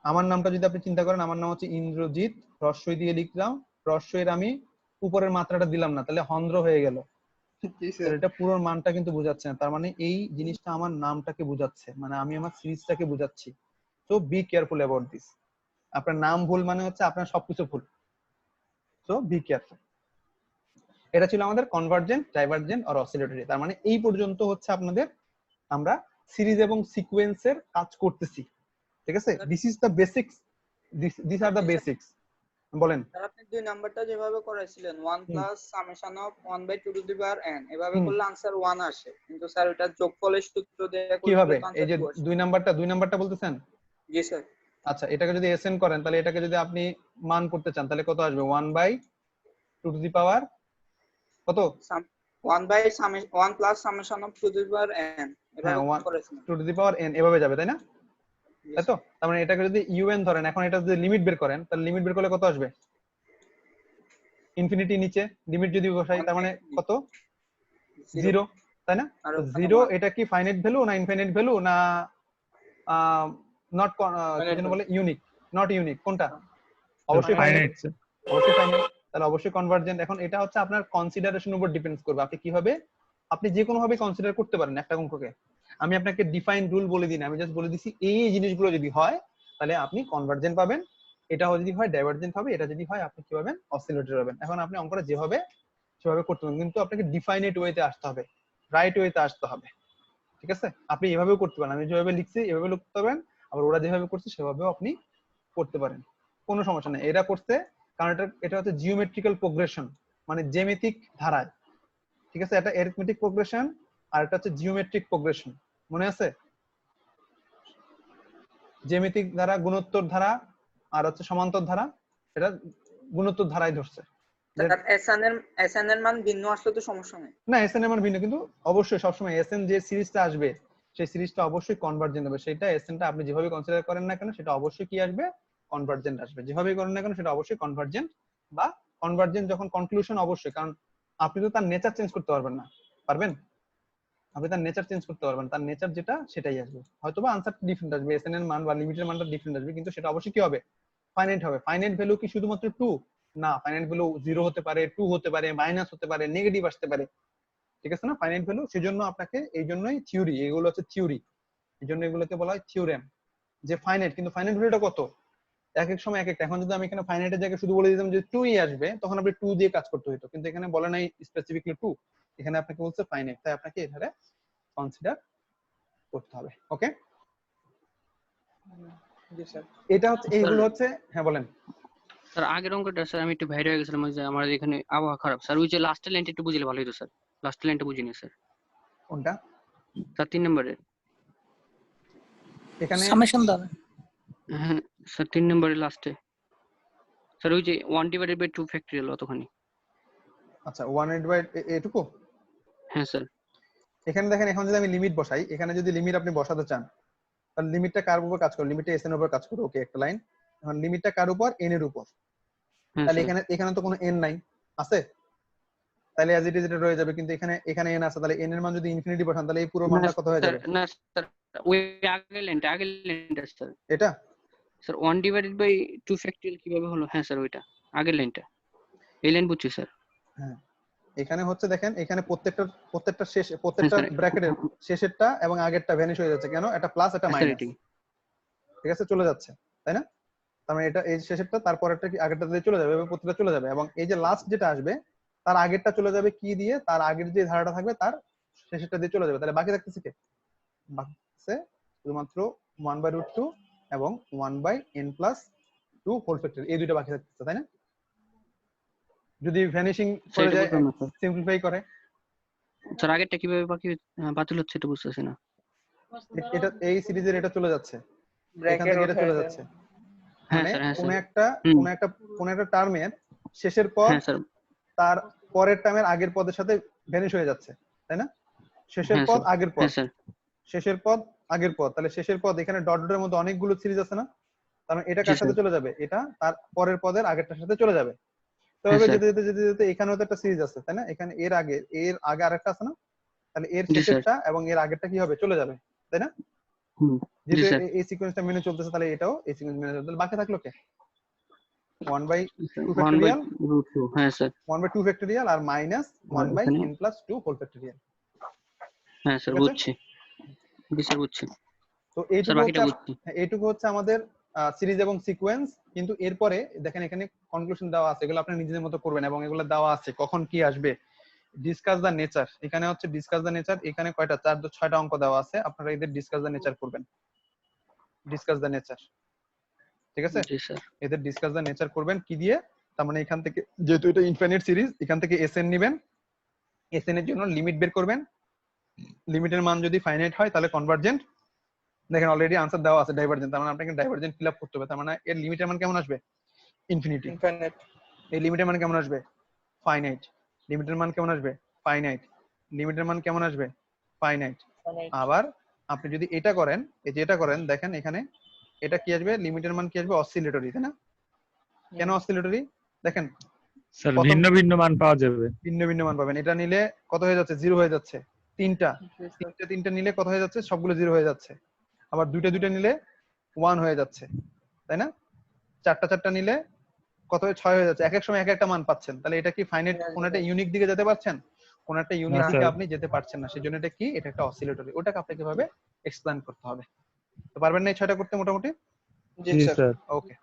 আমার নামটা যদি আপনি চিন্তা করেন, আমার নাম হচ্ছে ইন্দ্রজিৎ, রস্বই দিয়ে লিখলাম, রস্বইয়ের আমি উপরের মাত্রাটা দিলাম না, তাহলে হন্দ্র হয়ে গেল, জি তাহলে স্যার এটা পুরো মানটা কিন্তু বোঝাচ্ছে না, তার মানে এই জিনিসটা আমার নামটাকে বোঝাচ্ছে, মানে আমি আমার সিরিজটাকে বোঝাচ্ছি, so be careful about this. আপনার নাম ভুল মানে হচ্ছে আপনার সবকিছু ভুল, সো বি কেয়ারফুল। এটা ছিল আমাদের কনভার্জেন্ট, ডাইভার্জেন্ট আর অসিলেটরি, তার মানে এই পর্যন্ত হচ্ছে আপনাদের আমরা সিরিজ এবং সিকোয়েন্সের কাজ করতেছি, ঠিক আছে? This is the basics, this are the basics. বলেন। স্যার আপনি দুই নাম্বারটা যেভাবে করাইছিলেন 1 plus summation of 1 by 2 to the power n এভাবে হুম। করলে आंसर 1 আসে, কিন্তু স্যার এটা যোগফলের সূত্র দিয়ে কি করলে হবে তো এই आंसर যে 2 আসে। দুই নাম্বারটা বলতেছেন? জি স্যার। আচ্ছা, এটাকে যদি এসএন করেন তাহলে এটাকে যদি আপনি মান করতে চান তাহলে কত আসবে? 1 বাই 2 টু দি পাওয়ার কত? 1 by 1 plus summation of 2 to the power n হ্যাঁ, এভাবে 1 করেছিলেন। 2 টু দি পাওয়ার n এভাবে যাবে, তাই না? জি তাই তো? স্যার। তার মানে এটাকে যদি ইউএন ধরেন, এখন এটা যদি লিমিট বের করেন তাহলে লিমিট বের করলে কত আসবে? ইনফিনিটি নিচে লিমিট যদি বসাই তার মানে কত? 0, তাই না? আর তো ওখানে 0 1 এটা কি ফাইনাইট ভ্যালু না ইনফিনিট ভ্যালু না নট কি Finite যেন value। বলে ইউনিক? নট ইউনিক কোনটা? অবশ্যই ফাইনাইট, ফাইনাইট। অবশ্যই ফাইনাইট, তাহলে অবশ্যই কনভার্জেন্ট। এখন এটা হচ্ছে আপনার কনসিডারেশনের উপর ডিপেন্ডস করবে, আপনি কিভাবে আপনি যে কোনো ভাবে কনসিডার করতে পারেন একটা অঙ্ককে। আমি আপনাকে ডিফাইন রুল বলে দিই না, আমি জাস্ট বলে দিছি এই জিনিসগুলো যদি হয় তাহলে আপনি কনভার্জেন্ট পাবেন, এটা যদি হয় ডাইভার্জেন্ট হবে, এটা যদি হয় আপনি কি পাবেন? অসিলেটর পাবেন। এখন আপনি অঙ্কটা যেভাবে সেভাবে করতে পারেন, কিন্তু আপনাকে ডিফাইনেট ওয়েতে আসতে হবে, রাইট ওয়েতে আসতে হবে, ঠিক আছে? আপনি এভাবেও করতে পারেন, আমি যেভাবে লিখছি এভাবে লিখতে পারবেন, আবার ওরা যেভাবে করছে সেভাবেও আপনি করতে পারেন, কোনো সমস্যা নেই। এরা করছে কারণ এটা হচ্ছে জিওমেট্রিক্যাল প্রোগ্রেশন, মানে জ্যামিতিক ধারায়, ঠিক আছে? এটা অ্যারিথমেটিক প্রোগ্রেশন আর এটা হচ্ছে জিওমেট্রিক প্রোগ্রেশন, মনে আছে? জ্যামিতিক ধারা, গুণোত্তর ধারা আর হচ্ছে সমান্তর ধারা, এটা গুণোত্তর ধারায় ধরছে। স্যার এসএন এর মান ভিন্ন আসলে তো সমস্যা নেই। না, এসএন এর মান ভিন্ন, কিন্তু অবশ্যই সবসময় এসএন যে সিরিজটা আসবে সেই সিরিজটা অবশ্যই কনভার্জেন্ট হবে, সেটা এসএনটা আপনি যেভাবে কনসিডার করেন না কেন সেটা অবশ্যই কি আসবে? কনভার্জেন্ট আসবে। যেভাবেই করেন না কেন সেটা অবশ্যই কনভার্জেন্ট বা কনভার্জেন্ট যখন কনক্লুশন অবশ্যই, কারণ আপনি তো তার নেচার চেঞ্জ করতে পারবেন না, পারবেন? আপনি তার নেচার চেঞ্জ করতে পারবেন, তার নেচার যেটা সেটাই আসবে, হয়তোবা আনসার ডিফারেন্ট আসবে, এসএন এর মান বা লিমিটের মানটা ডিফারেন্ট আসবে, কিন্তু সেটা অবশ্যই কি হবে? ফাইনাইট হবে। ফাইনাইট ভ্যালু কি শুধুমাত্র 2? না, ফাইনাইট ভ্যালু 0 হতে পারে, 2 হতে পারে, মাইনাস হতে পারে, নেগেটিভ আসতে পারে, ঠিক আছে না? ফাইনাইট ভ্যালু, সেজন্য আপনাকে এই জন্যই থিওরি, এগুলো হচ্ছে থিওরি, এই জন্য এগুলোকে বলা হয় থিওরেম, যে ফাইনাইট, কিন্তু ফাইনাইট ভ্যালুটা কত? এক এক সময় এক একটা। এখন যদি আমি এখানে ফাইনাইটের জায়গায় শুধু বলে দিতাম যে 2 ই আসবে, তখন আপনি 2 দিয়ে কাজ করতে হতো, কিন্তু এখানে বলে নাই স্পেসিফিকলি 2, এখানে আপনাকে বলছে ফাইনাইট, তাই আপনাকে এখানে কনসিডার করতে হবে। ওকে, জি স্যার। এটা হচ্ছে, এইগুলো হচ্ছে, হ্যাঁ বলেন। স্যার আগের অঙ্কটা স্যার আমি একটু বাইরে হয়ে গেছিলাম, ওই যে আমার এখানে আবহাওয়া খারাপ স্যার, ওই যে লাস্টের লাইনটা একটু বুঝলে ভালো হতো স্যার, লাস্টের লাইনটা বুঝিনি স্যার। কোনটা? স্যার 3 নম্বরে। এখানে সামেশন দাও। হ্যাঁ স্যার 3 নম্বরে লাস্টে স্যার ওই যে 1/2 ফ্যাক্টরিয়াল অতখানি। আচ্ছা, 1 বাই এটুকু। হ্যাঁ স্যার। এখানে দেখেন, এখন যদি আমি লিমিট বসাই, এখানে যদি লিমিট আপনি বসাতে চান তাহলে লিমিটটা কার উপর কাজ করে? লিমিটটা এস এর উপর কাজ করে। ওকে, একটা লাইন। এখন লিমিটটা কার উপর? এন এর উপর। হ্যাঁ তাহলে স্যার। এখানে তো কোনো এন নাই, আছে? তাহলে অ্যাজ ইট ইজ এটা রয়ে যাবে, কিন্তু এখানে এন আছে, তাহলে এন এর মান যদি ইনফিনিটি বসান তাহলে এই পুরো মানটা কত হয়ে যাবে? না স্যার ওই আগের লাইনটা স্যার। এটা স্যার 1/2 ফ্যাক্টরিয়াল কিভাবে হলো? হ্যাঁ স্যার ওইটা আগের লাইনটা, এই লাইন বুঝছি স্যার। হ্যাঁ, এখানে হচ্ছে দেখেন, এখানে প্রত্যেকটা শেষ, প্রত্যেকটা স্যার ব্র্যাকেটের শেষেরটা এবং আগেরটা ভ্যানিশ হয়ে যাচ্ছে, কেন? এটা প্লাস, এটা স্যার মাইনাস, এটাই। ঠিক আছে, চলে যাচ্ছে, তাই না? তার মানে এটা এই শেষেরটা, তারপরেরটা কি আগেরটা দিয়ে চলে যাবে, এবং প্রত্যেকটা চলে যাবে, এবং এই যে লাস্ট যেটা আসবে তার আগেরটা চলে যাবে কি দিয়ে? তার আগের যে ধারাটা থাকবে তার শেষেরটা দিয়ে চলে যাবে, তাহলে বাকি থাকতেছে কি? বাকি থাকছে শুধুমাত্র 1/√2 এবং 1/n+2 হোল ফ্যাক্টর, এই দুইটা বাকি থাকতেছে, তাই না? যদি ভ্যানিশিং করে সেটা যায়, বুঝলাম না স্যার। সিম্পলিফাই করে, স্যার আগেরটা কিভাবে বাতিল হচ্ছে এটা বুঝতেছি না। এটা এই সিরিজের এটা চলে যাচ্ছে, এখান ব্র্যাকেট থেকে এটা চলে উঠায় যাচ্ছে, হ্যাঁ মানে স্যার। হ্যাঁ কোন স্যার। একটা হুম। কোন একটা টার্মের শেষের পদ হ্যাঁ স্যার। তার পরের টার্মের আগের পদের সাথে ভ্যানিশ হয়ে যাচ্ছে, তাই না? শেষের হ্যাঁ পদ স্যার। আগের পদ, হ্যাঁ স্যার। শেষের পদ আগের পদ, তাহলে শেষের পদ এখানে ডট ডটের মধ্যে অনেকগুলো সিরিজ আছে না? তার মানে এটা জি কার সাথে স্যার। চলে যাবে? এটা তার পরের পদের আগেরটার সাথে চলে যাবে। হ্যাঁ তবে স্যার। যেতে যেতে যেতে যেতে এখানেও তো একটা সিরিজ আছে, তাই না? এখানে এর আগে আরেকটা আছে না? তাহলে এর জি স্যার। শেষেরটা এবং এর আগেরটা কি হবে? চলে যাবে, তাই না? হুম। জি যেহেতু স্যার। এই সিকোয়েন্সটা মেনে চলতেছে, তাহলে এটাও এই সিকোয়েন্স মেনে চলতে, বাকি থাকলো কে? 1/2 ফ্যাক্টরিয়াল, 1/√2 হ্যাঁ স্যার। 1/2 ফ্যাক্টরিয়াল আর মাইনাস আর এখানে 1/n+2 হোল ফ্যাক্টরিয়াল, হ্যাঁ স্যার ঠিক আছে? বুঝছি। জি স্যার বুঝছি। তো স্যার বাকিটা বুঝছি। এইটুকু হচ্ছে আমাদের সিরিজ এবং সিকোয়েন্স। কিন্তু এরপরে দেখেন এখানে কনক্লুশন দেওয়া আছে, এগুলো আপনি নিজেদের মতো করবেন, এবং এগুলো দেওয়া আছে কখন কি আসবে। ডিসকাস দ্য নেচার, এখানে হচ্ছে ডিসকাস দ্য নেচার, এখানে কয়টা? 6টা অঙ্ক দেওয়া আছে, আপনারা এদের ডিসকাস দ্য নেচার করবেন, ডিসকাস দ্য নেচার, ঠিক আছে? জি স্যার। এদের ডিসকাস দ্য নেচার করবেন কি দিয়ে? তার মানে এখান থেকে যেহেতু এটা ইনফিনিট সিরিজ, এখান থেকে এসএন নেবেন, এসএন এর জন্য লিমিট বের করবেন, লিমিটের মান যদি ফাইনাইট হয় তাহলে কনভার্জেন্ট। দেখেন অলরেডি আনসার দেওয়া আছে ডাইভারজেন্ট, তার মানে আপনাকে ডাইভারজেন্ট ফিল আপ করতে হবে। তার মানে এর লিমিটের মান কেমন আসবে? ইনফিনিটি। ইনফিনিট। এই লিমিটের মান কেমন আসবে? ফাইনাইট। লিমিটের মান কেমন আসবে? ফাইনাইট। লিমিটের মান কেমন আসবে? ফাইনাইট। আবার আপনি যদি এটা করেন, এই যে এটা করেন, দেখেন এখানে এটা কি আসবে? লিমিটের মান কি আসবে? অসিলেটরি, তাই না? কেন অসিলেটরি? দেখেন স্যার প্রথম ভিন্ন ভিন্ন মান পাওয়া যাবে। ভিন্ন ভিন্ন মান পাবেন। এটা নিলে কত হয়ে যাচ্ছে? 0 হয়ে যাচ্ছে। তিনটা নিলে কত হয়ে যাচ্ছে? সবগুলো 0 হয়ে যাচ্ছে। আবার দুইটা নিলে 1 হয়ে যাচ্ছে, তাই না? চারটা নিলে কত হয়ে 6 হয়ে যাচ্ছে। এক এক সময় এক একটা মান পাচ্ছেন। তাহলে এটা কি ফাইনাইট? কোন একটা ইউনিক দিকে যেতে পারছেন? কোন একটা ইউনিক না, দিকে স্যার। আপনি যেতে পারছেন না। সেজন্য এটা কি? এটা একটা অসিলেটরি। ওটাকে আপনাকে কিভাবে এক্সপ্লেইন করতে হবে? তো পারবেন না এই 6টা করতে মোটামুটি? জি জি স্যার। স্যার। ওকে।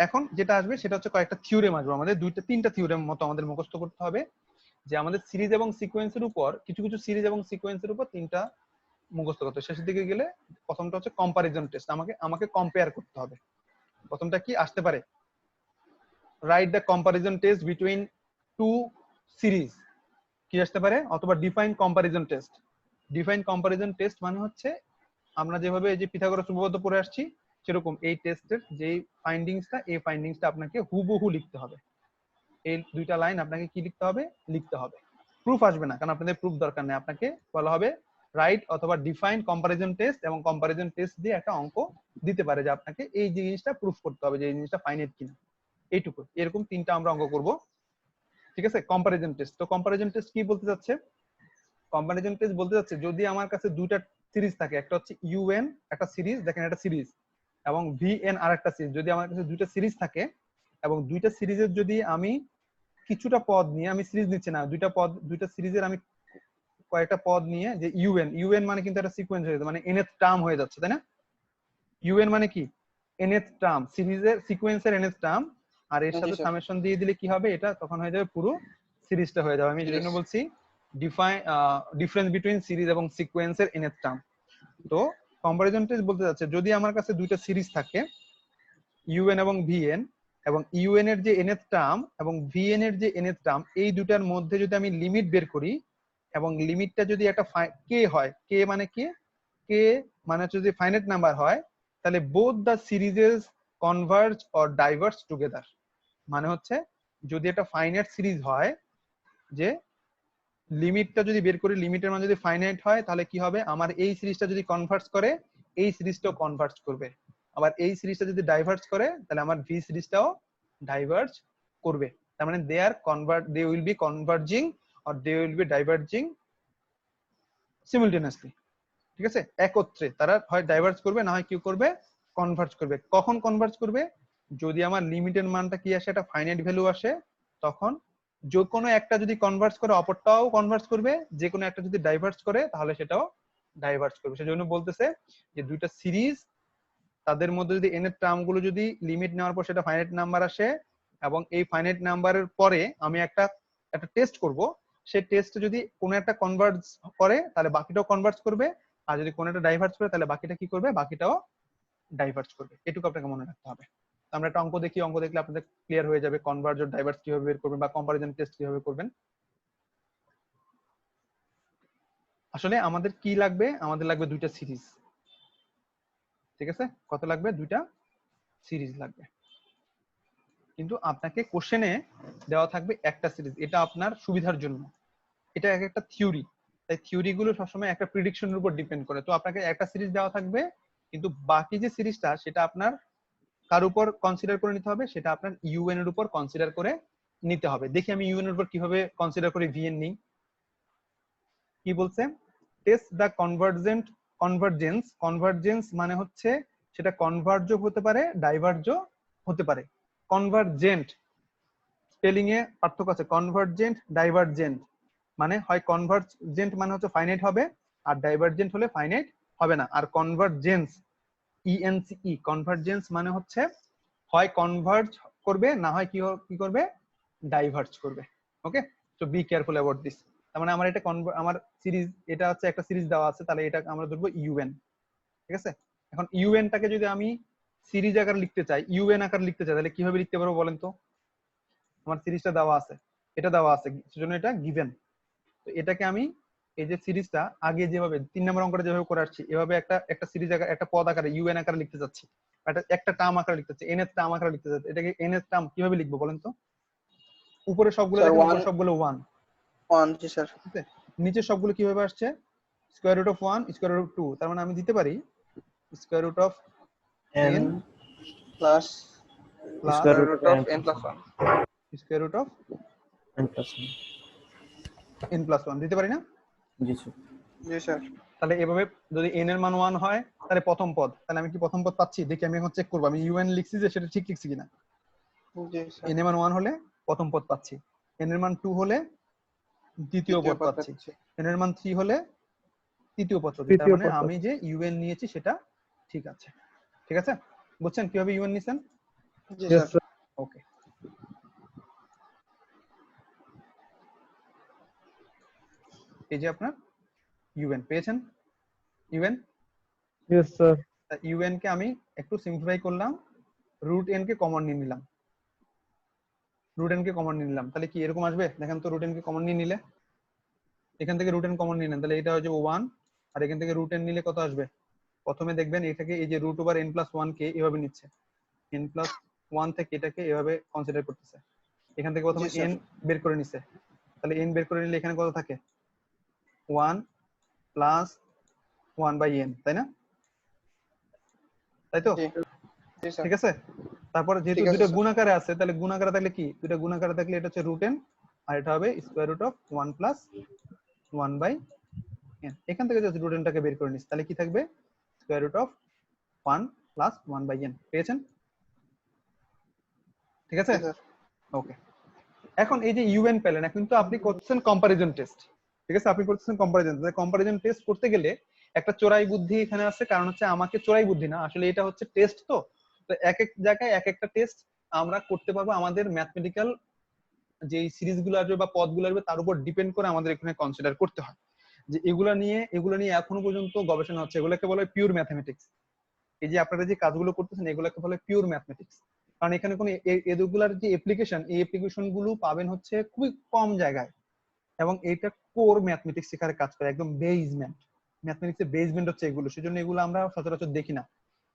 এখন যেটা আসবে সেটা হচ্ছে কয়েকটা থিওরেম আসবে আমাদের, তিনটা থিওরেম মতো আমাদের মুখস্থ করতে হবে, যে আমাদের সিরিজ এবং সিকোয়েন্সের উপর কিছু সিরিজ এবং সিকোয়েন্সের উপর তিনটা মুখস্থ করতে হবে। শেষের দিকে গেলে প্রথমটা হচ্ছে কম্পারিজন টেস্ট, আমাকে কম্পেয়ার করতে হবে। প্রথমটা কি আসতে পারে? Write the comparison test between two series, কি আসতে পারে? অথবা define comparison test. Define comparison test মানে হচ্ছে আমরা যেভাবে এই যে পিথাগোরাস উপপাদ্য পড়ে আসছি সেরকম এই টেস্টের যে ফাইন্ডিংসটা, এই ফাইন্ডিংসটা আপনাকে হুবহু লিখতে হবে। এই দুইটা লাইন আপনাকে কি লিখতে হবে। প্রুফ আসবে না, কারণ আপনাদের প্রুফ দরকার নেই। আপনাকে বলা হবে রাইট অথবা ডিফাইন কম্পারিজন টেস্ট, এবং কম্পারিজন টেস্ট দিয়ে একটা অঙ্ক দিতে পারে যে আপনাকে এই জিনিসটা প্রুফ করতে হবে যে এই জিনিসটা ফাইনাইট কিনা। এইটুকু, এরকম তিনটা আমরা অঙ্ক করব, ঠিক আছে? Comparison test. তো কম্পারিজন টেস্ট কি বলতে যাচ্ছে? কম্পারিজন টেস্ট বলতে যাচ্ছে যদি আমার কাছে দুইটা সিরিজ থাকে, একটা হচ্ছে ইউএন একটা সিরিজ, দেখেন এটা সিরিজ, এবং ভিএন আর একটা সিরিজ, যদি আমার কাছে দুইটা সিরিজ থাকে এবং দুইটা সিরিজের যদি আমি কিছুটা পদ নিয়ে, আমি সিরিজ নিচ্ছি না, দুইটা সিরিজের আমি কয়েকটা পদ নিয়ে, যে ইউএন মানে কিন্তু একটা সিকোয়েন্স হয়ে যাচ্ছে, মানে nth টার্ম হয়ে যাচ্ছে, তাই না? ইউএন মানে কি? nth টার্ম, সিরিজের সিকোয়েন্সের nth টার্ম, আর এর সাথে সামেশন দিয়ে দিলে কি হবে? এটা তখন হয়ে যাবে পুরো সিরিজটা হয়ে যাবে। আমি এই জন্য বলছি ডিফারেন্স বিটুইন সিরিজ এবং সিকোয়েন্সের nth টার্ম। তো কম্পারিজন টেস্ট বলতে যাচ্ছে যদি আমার কাছে দুইটা সিরিজ থাকে ইউএন এবং ভিএন, এবং ইউএন এর যে nth টার্ম এবং ভিএন এর যে nth টার্ম, এই দুটার মধ্যে যদি আমি লিমিট বের করি, এবং লিমিটটা যদি একটা কে হয়, কে মানে কি? কে মানে হচ্ছে যদি ফাইনাইট নাম্বার হয়, তাহলে both the সিরিজেস converge or diverge together. মানে হচ্ছে যদি একটা ফাইনাইট সিরিজ হয়, যে লিমিটটা যদি বের করি, লিমিটের মান যদি ফাইনাইট হয়, তাহলে কি হবে? আমার এই সিরিজটা যদি কনভার্জ করে, এই সিরিজটাও কনভার্জ করবে। আবার এই সিরিজটা যদি ডাইভার্জ করে, তাহলে আমার ভি সিরিজটাও ডাইভার্জ করবে। তার মানে they will be converging or they will be diverging simultaneously, ঠিক আছে? একত্রে তারা হয় ডাইভার্জ করবে, না হয় কি করবে? কনভার্জ করবে। কখন কনভার্জ করবে? যদি আমার লিমিটের মানটা কি আসে? একটা ফাইনাইট ভ্যালু আসে, তখন যে কোনো একটা যদি কনভার্জ করে অপরটাও কনভার্জ করবে, যে কোনো একটা যদি ডাইভার্জ করে তাহলে সেটাও ডাইভার্জ করবে। সেজন্য বলতেছে যে দুইটা সিরিজ, তাদের মধ্যে যদি এন এর টার্ম গুলো যদি লিমিট নেওয়ার পর সেটা ফাইনাইট নাম্বার আসে, এবং এই ফাইনাইট নাম্বারের পরে আমি একটা টেস্ট করব, সেই টেস্টে যদি কোনো একটা কনভার্জ করে তাহলে বাকিটাও কনভার্জ করবে, আর যদি কোনো একটা ডাইভার্জ করে তাহলে বাকিটা কি করবে? বাকিটাও ডাইভার্জ করবে। এটুকু আপনাকে মনে রাখতে হবে। আমরা একটা অঙ্ক দেখি, অঙ্ক দেখলে আপনাদের ক্লিয়ার হয়ে যাবে কনভার্জ আর ডাইভার্জ কিভাবে বের করবেন বা কম্পারিজন টেস্ট কিভাবে করবেন। আসলে আমাদের কি লাগবে? আমাদের লাগবে দুইটা সিরিজ, ঠিক আছে? কত লাগবে? দুইটা সিরিজ লাগবে। কিন্তু আপনাকে কোশ্চেনে দেওয়া থাকবে একটা সিরিজ, এটা আপনার সুবিধার জন্য। এটা এক একটা থিওরি, তাই থিওরি গুলো সবসময় একটা প্রিডিকশনের উপর ডিপেন্ড করে। তো আপনাকে একটা সিরিজ দেওয়া থাকবে, কিন্তু বাকি যে সিরিজটা সেটা আপনার কার উপর কনসিডার করে নিতে হবে? সেটা আপনার ইউএন এর উপর কনসিডার করে নিতে হবে। দেখি আমি ইউএন এর উপর কিভাবে কনসিডার করে ভিএন নিই। কি বলছে? টেস্ট দ্য কনভার্জেন্স মানে হচ্ছে সেটা কনভার্জও হতে পারে, ডাইভার্জও হতে পারে। কনভার্জেন্ট স্পেলিং এ পার্থক্য আছে, কনভার্জেন্ট ডাইভার্জেন্ট। মানে হয় কনভার্জেন্ট মানে হচ্ছে ফাইনাইট হবে, আর ডাইভার্জেন্ট হলে ফাইনাইট হবে না। আর কনভার্জেন্স ইএনসিই, কনভার্জেন্স মানে হচ্ছে হয় কনভার্জ করবে, না হয় কি করবে? ডাইভার্জ করবে। Okay, so be careful about this. তার মানে আমার এটা আমার সিরিজ, এটা হচ্ছে একটা সিরিজ দেওয়া আছে, তাহলে এটা আমরা ধরবো ইউএন, ঠিক আছে? এখন ইউএনটাকে যদি আমি সিরিজ আকার লিখতে চাই, ইউএন আকার লিখতে চাই, তাহলে কিভাবে লিখতে পারবো বলেন তো? আমার সিরিজটা দেওয়া আছে, এটা দেওয়া আছে, সেজন্য এটা গিভেন। তো এটাকে আমি এই যে সিরিজটা আগে যেভাবে 3 নম্বর অঙ্কটা যেভাবে করে আসছি, এভাবে একটা একটা সিরিজ আকার, একটা পদ আকারে ইউএন আকারে লিখতে যাচ্ছি, একটা টার্ম আকারে লিখতে চাচ্ছি, এন এর টার্ম আকারে লিখতে চাচ্ছি। এটাকে এন এর টার্ম কিভাবে লিখবো বলেন তো? উপরে সবগুলো স্যার দেখেন, উপরে 1 সবগুলো 1, 1 জি স্যার। ঠিক আছে? নিচে সবগুলো কিভাবে আসছে? Square root of 1 square root of 2। তার মানে আমি দিতে পারি square root of n n plus plus square root of n plus 1 square root of n plus n plus 1 দিতে পারি না? 1 জি স্যার। জি স্যার। তাহলে এভাবে যদি n এর মান 1 হয় তাহলে প্রথম পদ, তাহলে আমি কি প্রথম পদ পাচ্ছি? দেখি আমি এখন চেক করবো আমি ইউএন লিখছি যে সেটা ঠিক লিখছি কিনা। জি স্যার। n এর মান 1 হলে প্রথম পদ পাচ্ছি, n এর মান 2 হলে দ্বিতীয় পদ পাচ্ছি, n এর মান 3 হলে তৃতীয় পদ পাচ্ছি। তার তৃতীয় মানে পদ আমি যে ইউএন নিয়েছি সেটা ঠিক আছে। ঠিক আছে, বুঝছেন কিভাবে ইউএন নিছেন? জি Yes, স্যার। sir. ওকে, এই যে আপনার ইউএন পেয়েছেন। UN, Yes, sir. ইউএন কে আমি একটু সিম্পলিফাই করলাম, রুট এন কে কমন নিয়ে নিলাম, রুট এন কে কমন নিয়ে নিলাম, তাহলে কি এরকম আসবে? দেখেন তো, রুট এন কে কমন নিয়ে নিলে এখান থেকে রুট এন কমন নিয়ে নেন, তাহলে এটা হয়ে যাবে 1, আর এখান থেকে রুট এন নিলে কত আসবে? প্রথমে দেখবেন এটাকে, এই যে রুট ওভার এন প্লাস 1 কে এভাবে নিচ্ছে, এন প্লাস 1 থেকে এটাকে এভাবে কনসিডার করতেছে। এখান থেকে প্রথমে জি, স্যার। এন বের করে নিছে, তাহলে এন বের করে নিলে এখানে কত থাকে? 1 প্লাস 1 বাই এন, তাই না? তাই তো? জি জি স্যার। ঠিক আছে। তারপরে যেহেতু ঠিক আছে, দুটো স্যার। গুণাকারে আছে, তাহলে গুণাকারে থাকলে কি? দুটো গুণাকারে থাকলে এটা হচ্ছে রুট এন, আর এটা হবে square root of 1 plus 1 by n. এখান থেকে যদি রুট এনটাকে বের করে নিস, তাহলে কি থাকবে? Square root of 1 plus 1 by n. পেয়েছেন? ঠিক আছে, জি স্যার। ওকে। এখন এই যে ইউএন পেলেন, এখন তো আপনি করছেন কম্পারিজন টেস্ট, ঠিক আছে? আপনি করছেন কম্পারিজন, কম্পারিজন টেস্ট করতে গেলে একটা চোরাই বুদ্ধি এখানে আছে, কারণ হচ্ছে আমাকে চোরাই বুদ্ধি না, আসলে এটা হচ্ছে টেস্ট। তো তো এক এক জায়গায় এক একটা টেস্ট আমরা করতে পারবো, আমাদের ম্যাথমেটিক্যাল যে সিরিজ গুলো আসবে বা পদগুলো আসবে তার উপর ডিপেন্ড করে আমাদের এখানে কনসিডার করতে হয় যে এগুলো নিয়ে এখনো পর্যন্ত গবেষণা হচ্ছে, এগুলোকে বলা হয় পিওর ম্যাথমেটিক্স। এই যে আপনারা যে কাজগুলো করতেছেন এগুলোকে বলা হয় পিওর ম্যাথমেটিক্স, কারণ এখানে কোনো এগুলার যে অ্যাপ্লিকেশন, এই অ্যাপ্লিকেশন গুলো পাবেন হচ্ছে খুবই কম জায়গায়, এবং এটা কোর ম্যাথমেটিক্স শেখার কাজ করে, একদম বেসমেন্ট ম্যাথমেটিক্স এর বেসমেন্ট হচ্ছে এগুলো, সেজন্য এগুলো আমরা সচরাচর দেখি না।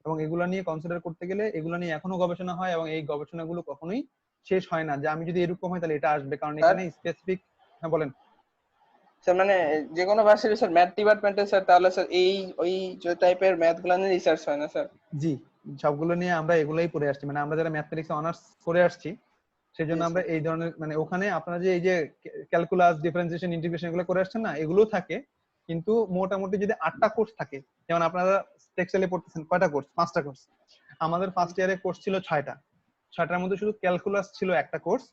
এবং এগুলো নিয়ে কনসিডার করতে গেলে এগুলো নিয়ে এখনো গবেষণা হয়, এবং এই গবেষণাগুলো কখনোই শেষ হয় না যে আমি যদি এরকম হয় তাহলে এটা আসবে, কারণ এখানে স্পেসিফিক। হ্যাঁ বলেন। স্যার মানে যে কোনো ভার্সিটি স্যার ম্যাথ ডিপার্টমেন্টে স্যার, তাহলে স্যার এই ওই যে টাইপের ম্যাথ গুলো নিয়ে রিসার্চ হয় না স্যার? জি, সবগুলো নিয়ে আমরা এগুলাই পড়ে আসছি, মানে আমরা যারা ম্যাথমেটিক্স অনার্স করে আসছি সেই জন্য আমরা এই ধরনের, মানে ওখানে আপনারা যে এই যে ক্যালকুলাস, ডিফারেন্সিয়েশন, ইন্টিগ্রেশন এগুলো করে আসছেন না, এগুলো থাকে, কিন্তু মোটামুটি যদি 8টা কোর্স থাকে, যেমন আপনারা টেক্সটাইলে পড়তেছেন কয়টা কোর্স? 5টা কোর্স। আমাদের ফার্স্ট ইয়ারে কোর্স ছিল 6টার মধ্যে শুধু ক্যালকুলাস ছিল একটা কোর্স,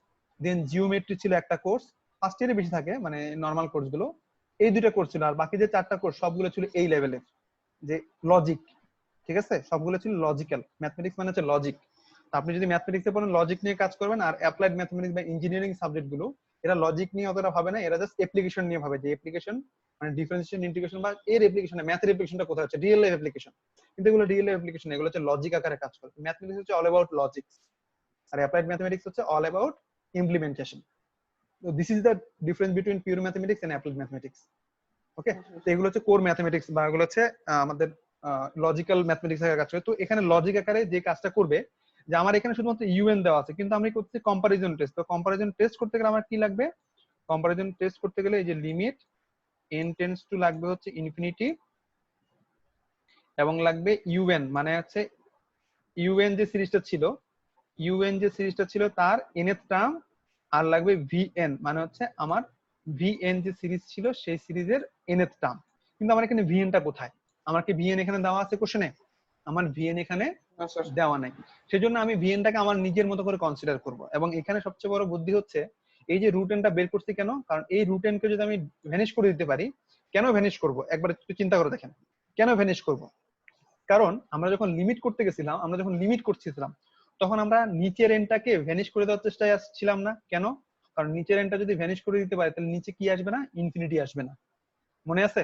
দেন জিওমেট্রি ছিল একটা কোর্স, ফার্স্ট ইয়ারে বেশি থাকে মানে নরমাল কোর্স গুলো, এই দুইটা কোর্স ছিল। আর বাকি যে 4টা কোর্স সবগুলো ছিল এই লেভেলের, যে লজিক, ঠিক আছে? সবগুলো ছিল লজিক্যাল, ম্যাথমেটিক্স মানে হচ্ছে লজিক। আপনি যদি ম্যাথমেটিক্সে পড়েন লজিক নিয়ে কাজ করবেন, আর অ্যাপ্লাইড ম্যাথমেটিক্স বা ইঞ্জিনিয়ারিং সাবজেক্ট গুলো এরা লজিক নিয়ে অতটা ভাবে না, এরা জাস্ট অ্যাপ্লিকেশন নিয়ে ভাবে, যে অ্যাপ্লিকেশন মানে ডিফারেন্সিয়েশন, ইন্টিগ্রেশন বা এর অ্যাপ্লিকেশন, ম্যাথের অ্যাপ্লিকেশনটা কোথায় হচ্ছে, রিয়েল লাইফ অ্যাপ্লিকেশন। কিন্তু এগুলো রিয়েল লাইফ অ্যাপ্লিকেশন, এগুলো হচ্ছে লজিক আকারে কাজ করে। ম্যাথমেটিক্স হচ্ছে অল অ্যাবাউট লজিক, আর অ্যাপ্লাইড ম্যাথমেটিক্স হচ্ছে all about implementation. So this is the difference between pure mathematics and applied mathematics. ওকে, তো এগুলো হচ্ছে কোর ম্যাথমেটিক্স, বা এগুলো হচ্ছে আমাদের লজিক্যাল ম্যাথমেটিক্স এর কাজ করে। তো এখানে লজিক আকারে যে কাজটা করবে, যে আমার এখানে শুধুমাত্র ইউএন দেওয়া আছে, কিন্তু আমি করছি কম্পারিজন টেস্ট। তো কম্পারিজন টেস্ট করতে গেলে আমার কি লাগবে? কম্পারিজন টেস্ট করতে গেলে এই যে লিমিট n টেন্ডস টু লাগবে হচ্ছে ইনফিনিটি, এবং লাগবে ইউএন, মানে হচ্ছে ইউএন যে সিরিজটা ছিল তার nth টার্ম, আর লাগবে ভিএন, মানে হচ্ছে আমার ভিএন যে সিরিজ ছিল সেই সিরিজের nth টার্ম। কিন্তু আমার এখানে ভিএনটা কোথায়? আমার কি ভিএন এখানে দেওয়া আছে কোশ্চেনে? আমার ভিএন এখানে না স্যার। দেওয়া নাই, সেজন্য আমি ভিএনটাকে আমার নিজের মতো করে কনসিডার করব। এবং এখানে সবচেয়ে বড় বুদ্ধি হচ্ছে এই যে রুট এনটা বের করছি কেন, কারণ এই রুট এনকে যদি আমি ভ্যানিশ করে দিতে পারি, কেন ভ্যানিশ করব একবার একটু চিন্তা করে দেখেন, কেন ভ্যানিশ করব? কারণ আমরা যখন লিমিট করছিলাম তখন আমরা নিচের এনটাকে ভ্যানিশ করে দেওয়ার চেষ্টায় ছিলাম না কেন? কারণ নিচের এনটা যদি ভ্যানিশ করে দিতে পারে তাহলে নিচে কি আসবে না? ইনফিনিটি আসবে না, মনে আছে?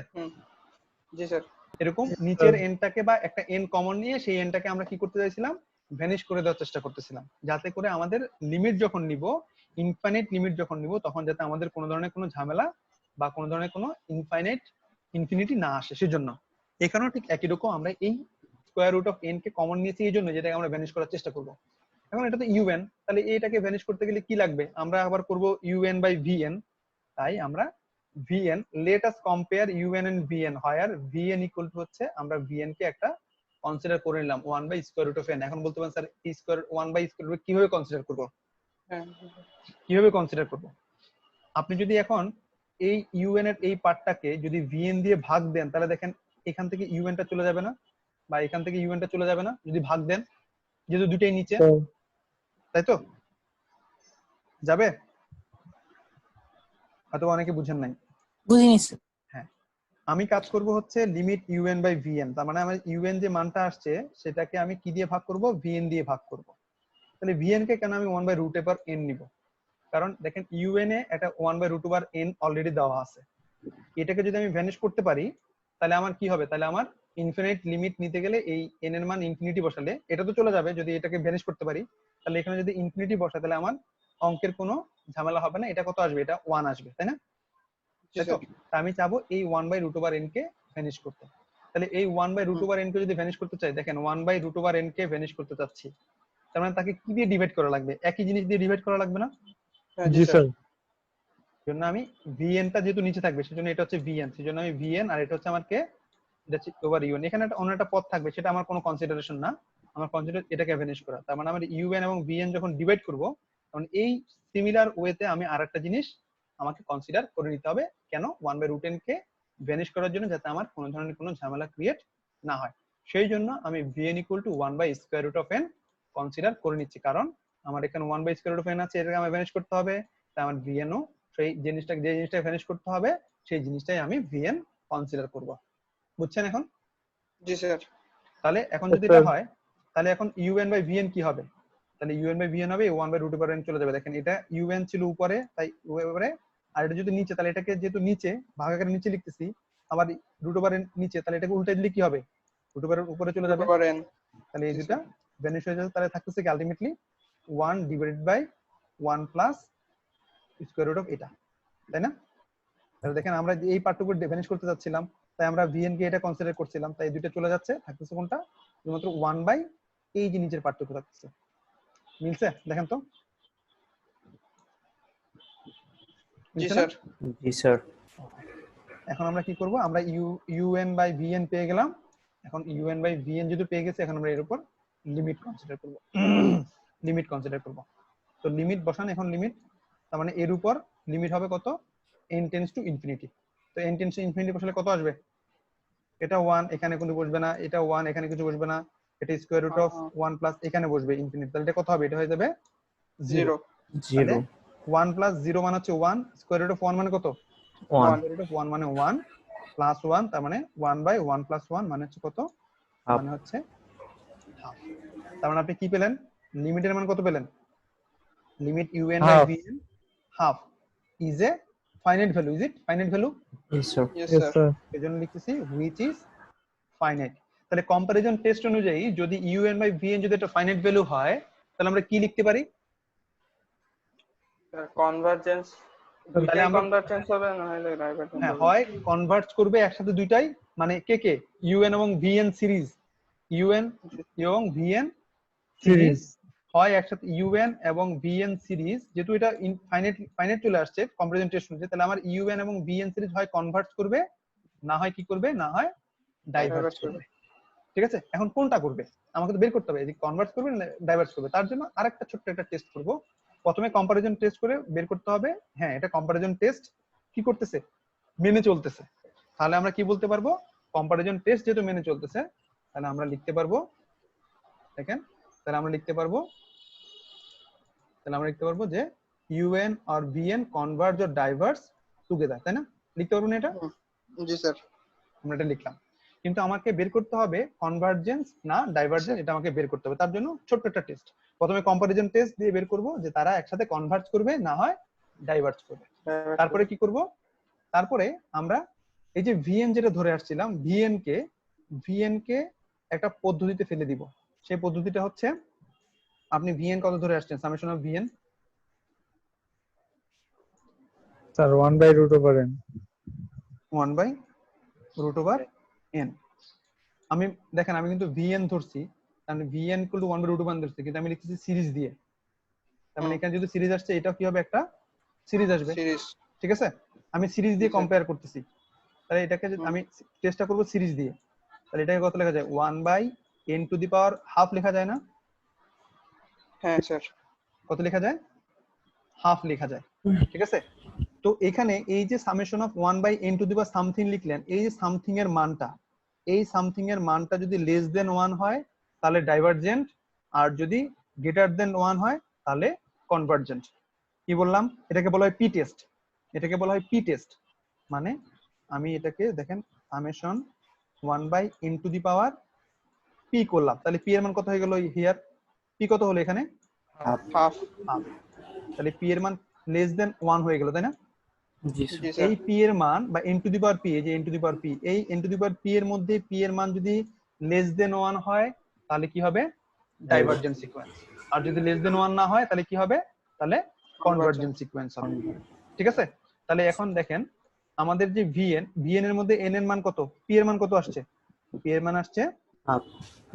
জি স্যার। এরকম নিচের এনটাকে বা একটা এন কমন নিয়ে সেই এনটাকে আমরা কি করতে চাইছিলাম? ভ্যানিশ করে দেওয়ার চেষ্টা করতেছিলাম, যাতে করে আমাদের লিমিট যখন নিব, ইনফাইনাইট লিমিট যখন নিব, তখন যাতে আমাদের কোনো ধরনের কোনো ঝামেলা বা কোনো ধরনের কোনো ইনফিনিটি না আসে। সেজন্য এখানেও ঠিক একই রকম আমরা এই স্কোয়ার রুট অফ এন কে কমন নিয়েছি, এই জন্য যেটাকে আমরা ভ্যানিশ করার চেষ্টা করব। এখন এটা তো ইউএন, তাহলে এটাকে ভ্যানিশ করতে গেলে কি লাগবে, আমরা আবার করব ইউএন বাই ভিএন। তাই আমরা v n, let us compare u n and v n, where v n equal to হচ্ছে আমরা ভিএন কে একটা কনসিডার করে নিলাম 1 by square root of n। এখন বলতে পারেন স্যার এই স্কয়ার 1 বাই স্কয়ার রুট কিভাবে কনসিডার করব? কিভাবে কনসিডার করব? আপনি যদি এখন এই ইউএন এর এই পার্টটাকে যদি ভিএন দিয়ে ভাগ দেন, তাহলে দেখেন এখান থেকে ইউএন টা চলে যাবে না, বা এখান থেকে ইউএন টা চলে যাবে না যদি ভাগ দেন, যেহেতু দুটেই নিচে, তাই তো? যাবে? হয়তো অনেকে বুঝেন নাই। বুঝিনি স্যার। হ্যাঁ, আমি কাজ করব হচ্ছে লিমিট ইউএন বাই ভিএন, তার মানে আমার ইউএন যে মানটা আসছে সেটাকে আমি কি দিয়ে ভাগ করব, ভিএন দিয়ে ভাগ করব। তাহলে ভিএন কে কেন আমি 1 বাই রুট ওভার এন নিব? কারণ দেখেন ইউএন এ একটা 1 by root over n already দেওয়া আছে, এটাকে যদি আমি ভ্যানিশ করতে পারি তাহলে আমার কি হবে, তাহলে আমার ইনফিনিট লিমিট নিতে গেলে এই এন এর মান ইনফিনিটি বসালে এটা তো চলে যাবে, যদি এটাকে ভ্যানিশ করতে পারি তাহলে এখানে যদি ইনফিনিটি বসাই তাহলে আমার অঙ্কের কোনো ঝামেলা হবে না, এটা কত আসবে, এটা 1 আসবে, তাই না? তাই তো? আমি চাবো এই 1 বাই রুট ওভার এন কে ভ্যানিশ করতে। তাহলে এই 1 বাই রুট ওভার এন কে যদি ভ্যানিশ করতে চাই, দেখেন 1 বাই রুট ওভার এন কে ভ্যানিশ করতে চাচ্ছি, তার মানে তাকে কি দিয়ে ডিভাইড করা লাগবে, একই জিনিস দিয়ে ডিভাইড করা লাগবে না? জি স্যার। জন্য আমি ভিএন টা যেহেতু নিচে থাকবে সেজন্য এটা হচ্ছে ভিএন, সেজন্য আমি ভিএন আর এটা হচ্ছে আমার কে, এটা হচ্ছে ওভার ইউএন। এখানে একটা অন্য একটা পদ থাকবে, সেটা আমার কোনো কনসিডারেশন না, আমার কনসিডার এটাকে ভ্যানিশ করা। তার মানে আমার ইউএন এবং ভিএন যখন ডিভাইড করব তখন এই সিমিলার ওয়েতে আমি আরেকটা জিনিস আমাকে কনসিডার করে নিতে হবে, কেন 1 বাই রুট এন কে ভ্যানিশ করার জন্য, যাতে আমার কোনো ধরনের কোনো ঝামেলা ক্রিয়েট না হয়। সেই জন্য আমি v n equal to 1 by square root of n consider করে নিচ্ছি, কারণ আমার এখানে 1 by square root of n আছে, এটাকে আমি ভ্যানিশ করতে হবে, তাই আমার ভিএন ও সেই জিনিসটা ভ্যানিশ করতে হবে, সেই জিনিসটাই আমি ভিএন কনসিডার করব। বুঝছেন এখন? জি স্যার। তাহলে এখন যদি এটা হয় তাহলে এখন ইউএন বাই ভিএন কি হবে, তাহলে ইউএন বাই ভিএন হবে 1 বাই রুট ওভার এন চলে যাবে। দেখেন এটা ইউএন ছিল উপরে, তাই উপরে, আর এটা যদি নিচে, তাহলে এটাকে যেহেতু নিচে ভাগাকারে নিচে লিখতেছি, আবার রুট ওভার এন নিচে, তাহলে এটাকে উল্টে দিলে কি হবে, রুট ওভার উপরে চলে যাবে, তাহলে এই দুটো ভ্যানিশ হয়ে যাবে। তাহলে থাকতেছে কি ultimately 1 divided by 1 plus square root of এটা, তাই না? তাহলে দেখেন আমরা যে এই পার্টটুকু ভ্যানিশ করতে যাচ্ছিলাম, তাই আমরা ভিএন কে এটা কনসিডার করছিলাম, তাই দুটো চলে যাচ্ছে, থাকতেছে কোনটা, শুধুমাত্র 1 বাই এই যে নিচের পার্টটুকু থাকতেছে। মিলছে? দেখেন তো, জি স্যার। জি স্যার। এখন আমরা কি করব, আমরা ইউএন বাই ভিএন পেয়ে গেলাম। এখন ইউএন বাই ভিএন যদি পেয়ে গেছি, এখন আমরা এর উপর লিমিট কনসিডার করব। লিমিট কনসিডার করব, তো লিমিট বসান এখন লিমিট, তার মানে এর উপর লিমিট হবে কত, n টেন্ডস টু ইনফিনিটি। তো n টেন্ডস টু ইনফিনিটি বসালে কত আসবে, এটা 1 এখানে কোনো বসবে না, এটা 1 এখানে কিছু বসবে না, এটা স্কয়ার রুট অফ 1 প্লাস এখানে বসবে ইনফিনিটি, তাহলে এটা কত হবে, এটা হয়ে যাবে 0। 0 1 প্লাস 0 মানে হচ্ছে 1, স্কয়ার রুট অফ 1 মানে কত, 1 স্কয়ার রুট অফ 1 মানে 1 প্লাস 1, তার মানে 1 বাই 1 প্লাস 1 মানে হচ্ছে কত, মানে হচ্ছে হাফ। তার মানে আপনি কি পেলেন, লিমিটের মান কত পেলেন, limit u n by v n half is a finite value. Is it finite value? Yes sir. Yes Yes, sir. sir. এজন্য লিখতেছি হুইচ ইজ ফাইনাইট। তাহলে কম্পারিজন টেস্ট অনুযায়ী যদি ইউএন বাই ভিএন যদি একটা ফাইনাইট ভ্যালু হয়, তাহলে আমরা কি লিখতে পারি, কনভার্জেন্স, তাহলে দুইটাই আমরা কনভার্জেন্স হবে না হলে ডাইভারজেন্স হ্যাঁ হবে। হয় কনভার্জ করবে একসাথে দুইটাই, মানে কে কে, ইউএন এবং ভিএন সিরিজ, ইউএন এবং ভিএন সিরিজ হয় একসাথে, ইউএন এবং ভিএন সিরিজ, যেহেতু এটা ফাইনাইট চলে আসছে কম্পারিজন টেস্ট অনুযায়ী, তাহলে আমার ইউএন এবং ভিএন সিরিজ হয় কনভার্জ করবে, না হয় কি করবে, না হয় ডাইভার্জ করবে। ঠিক আছে, এখন কোনটা করবে আমাকে তো বের করতে হবে, এদিকে কনভার্জ করবে না ডাইভার্জ করবে। তার জন্য আরেকটা ছোট্ট একটা টেস্ট করব, প্রথমে কম্পারিজন টেস্ট করে বের করতে হবে, হ্যাঁ এটা কম্পারিজন টেস্ট কি করতেছে, মেনে চলতেছে। তাহলে আমরা কি বলতে পারবো, কম্পারিজন টেস্ট যেহেতু মেনে চলতেছে, তাহলে আমরা লিখতে পারবো, দেখেন তাহলে আমরা লিখতে পারবো যে ইউএন আর v n converge or diverge together, তাই না? লিখতে পারবো না এটা? জি স্যার। আমরা এটা লিখলাম, কিন্তু আমাকে বের করতে হবে কনভার্জেন্স না ডাইভার্জেন্স, এটা আমাকে বের করতে হবে। তার জন্য ছোট্ট একটা টেস্ট, প্রথমে কম্পারিজন টেস্ট দিয়ে বের করব যে তারা একসাথে কনভার্জ করবে না হয় ডাইভার্জ করবে। তারপরে কি করব, তারপরে আমরা এই যে ভিএন যেটা ধরে আসছিলাম, ভিএন কে একটা পদ্ধতিতে ফেলে দিব। সেই পদ্ধতিটা হচ্ছে আপনি vn কত ধরে আসছেন summation of vn? Sir 1/√n 1/√n। আমি দেখেন আমি কিন্তু vn ধরছি, কারণ vn = 1/√1 ধরছি, কিন্তু আমি লিখতেছি সিরিজ দিয়ে। তার মানে এখানে যদি সিরিজ আসছে এটাও কি হবে, একটা সিরিজ আসবে, সিরিজ। ঠিক আছে? আমি সিরিজ দিয়ে কম্পেয়ার করতেছি, তাহলে এটাকে আমি চেষ্টা করব সিরিজ দিয়ে। তাহলে এটাকে কত লেখা যায়, 1/n⁻½ লেখা যায় না? হ্যাঁ স্যার। কত লেখা যায়, হাফ লেখা যায়, ঠিক আছে? তো এখানে এই যে সামেশন অফ 1/n⁻⁻ সামথিং লিখলেন, এই যে সামথিং এর মানটা, এই সামথিং এর মানটা যদি লেস দেন 1 হয় তাহলে ডাইভারজেন্ট, আর যদি গ্রেটার দেন 1 হয় তাহলে কনভার্জেন্ট। কি বললাম, এটাকে বলা হয় পি টেস্ট, এটাকে বলা হয় পি টেস্ট। মানে আমি এটাকে দেখেন সামেশন 1/n⁻p করলাম, তাহলে p এর মান কত হয়ে গেল হিয়ার, p কত হলো এখানে, হাফ। হাফ। তাহলে p এর মান লেস দেন 1 হয়ে গেল, তাই না? জি স্যার। জি স্যার। এই p এর মান বা n⁻p, এই যে n⁻p, এই n⁻p এর মধ্যে p এর মান যদি লেস দেন 1 হয় তাহলে কি হবে, ডাইভারজেন্ট সিকোয়েন্স। আর যদি লেস দেন 1 না হয় তাহলে কি হবে, তাহলে কনভার্জেন্ট সিকোয়েন্স হবে, ঠিক আছে? তাহলে এখন দেখেন আমাদের যে vn এর মধ্যে n এর মান কত, p এর মান কত আসছে, p এর মান আসছে হাফ।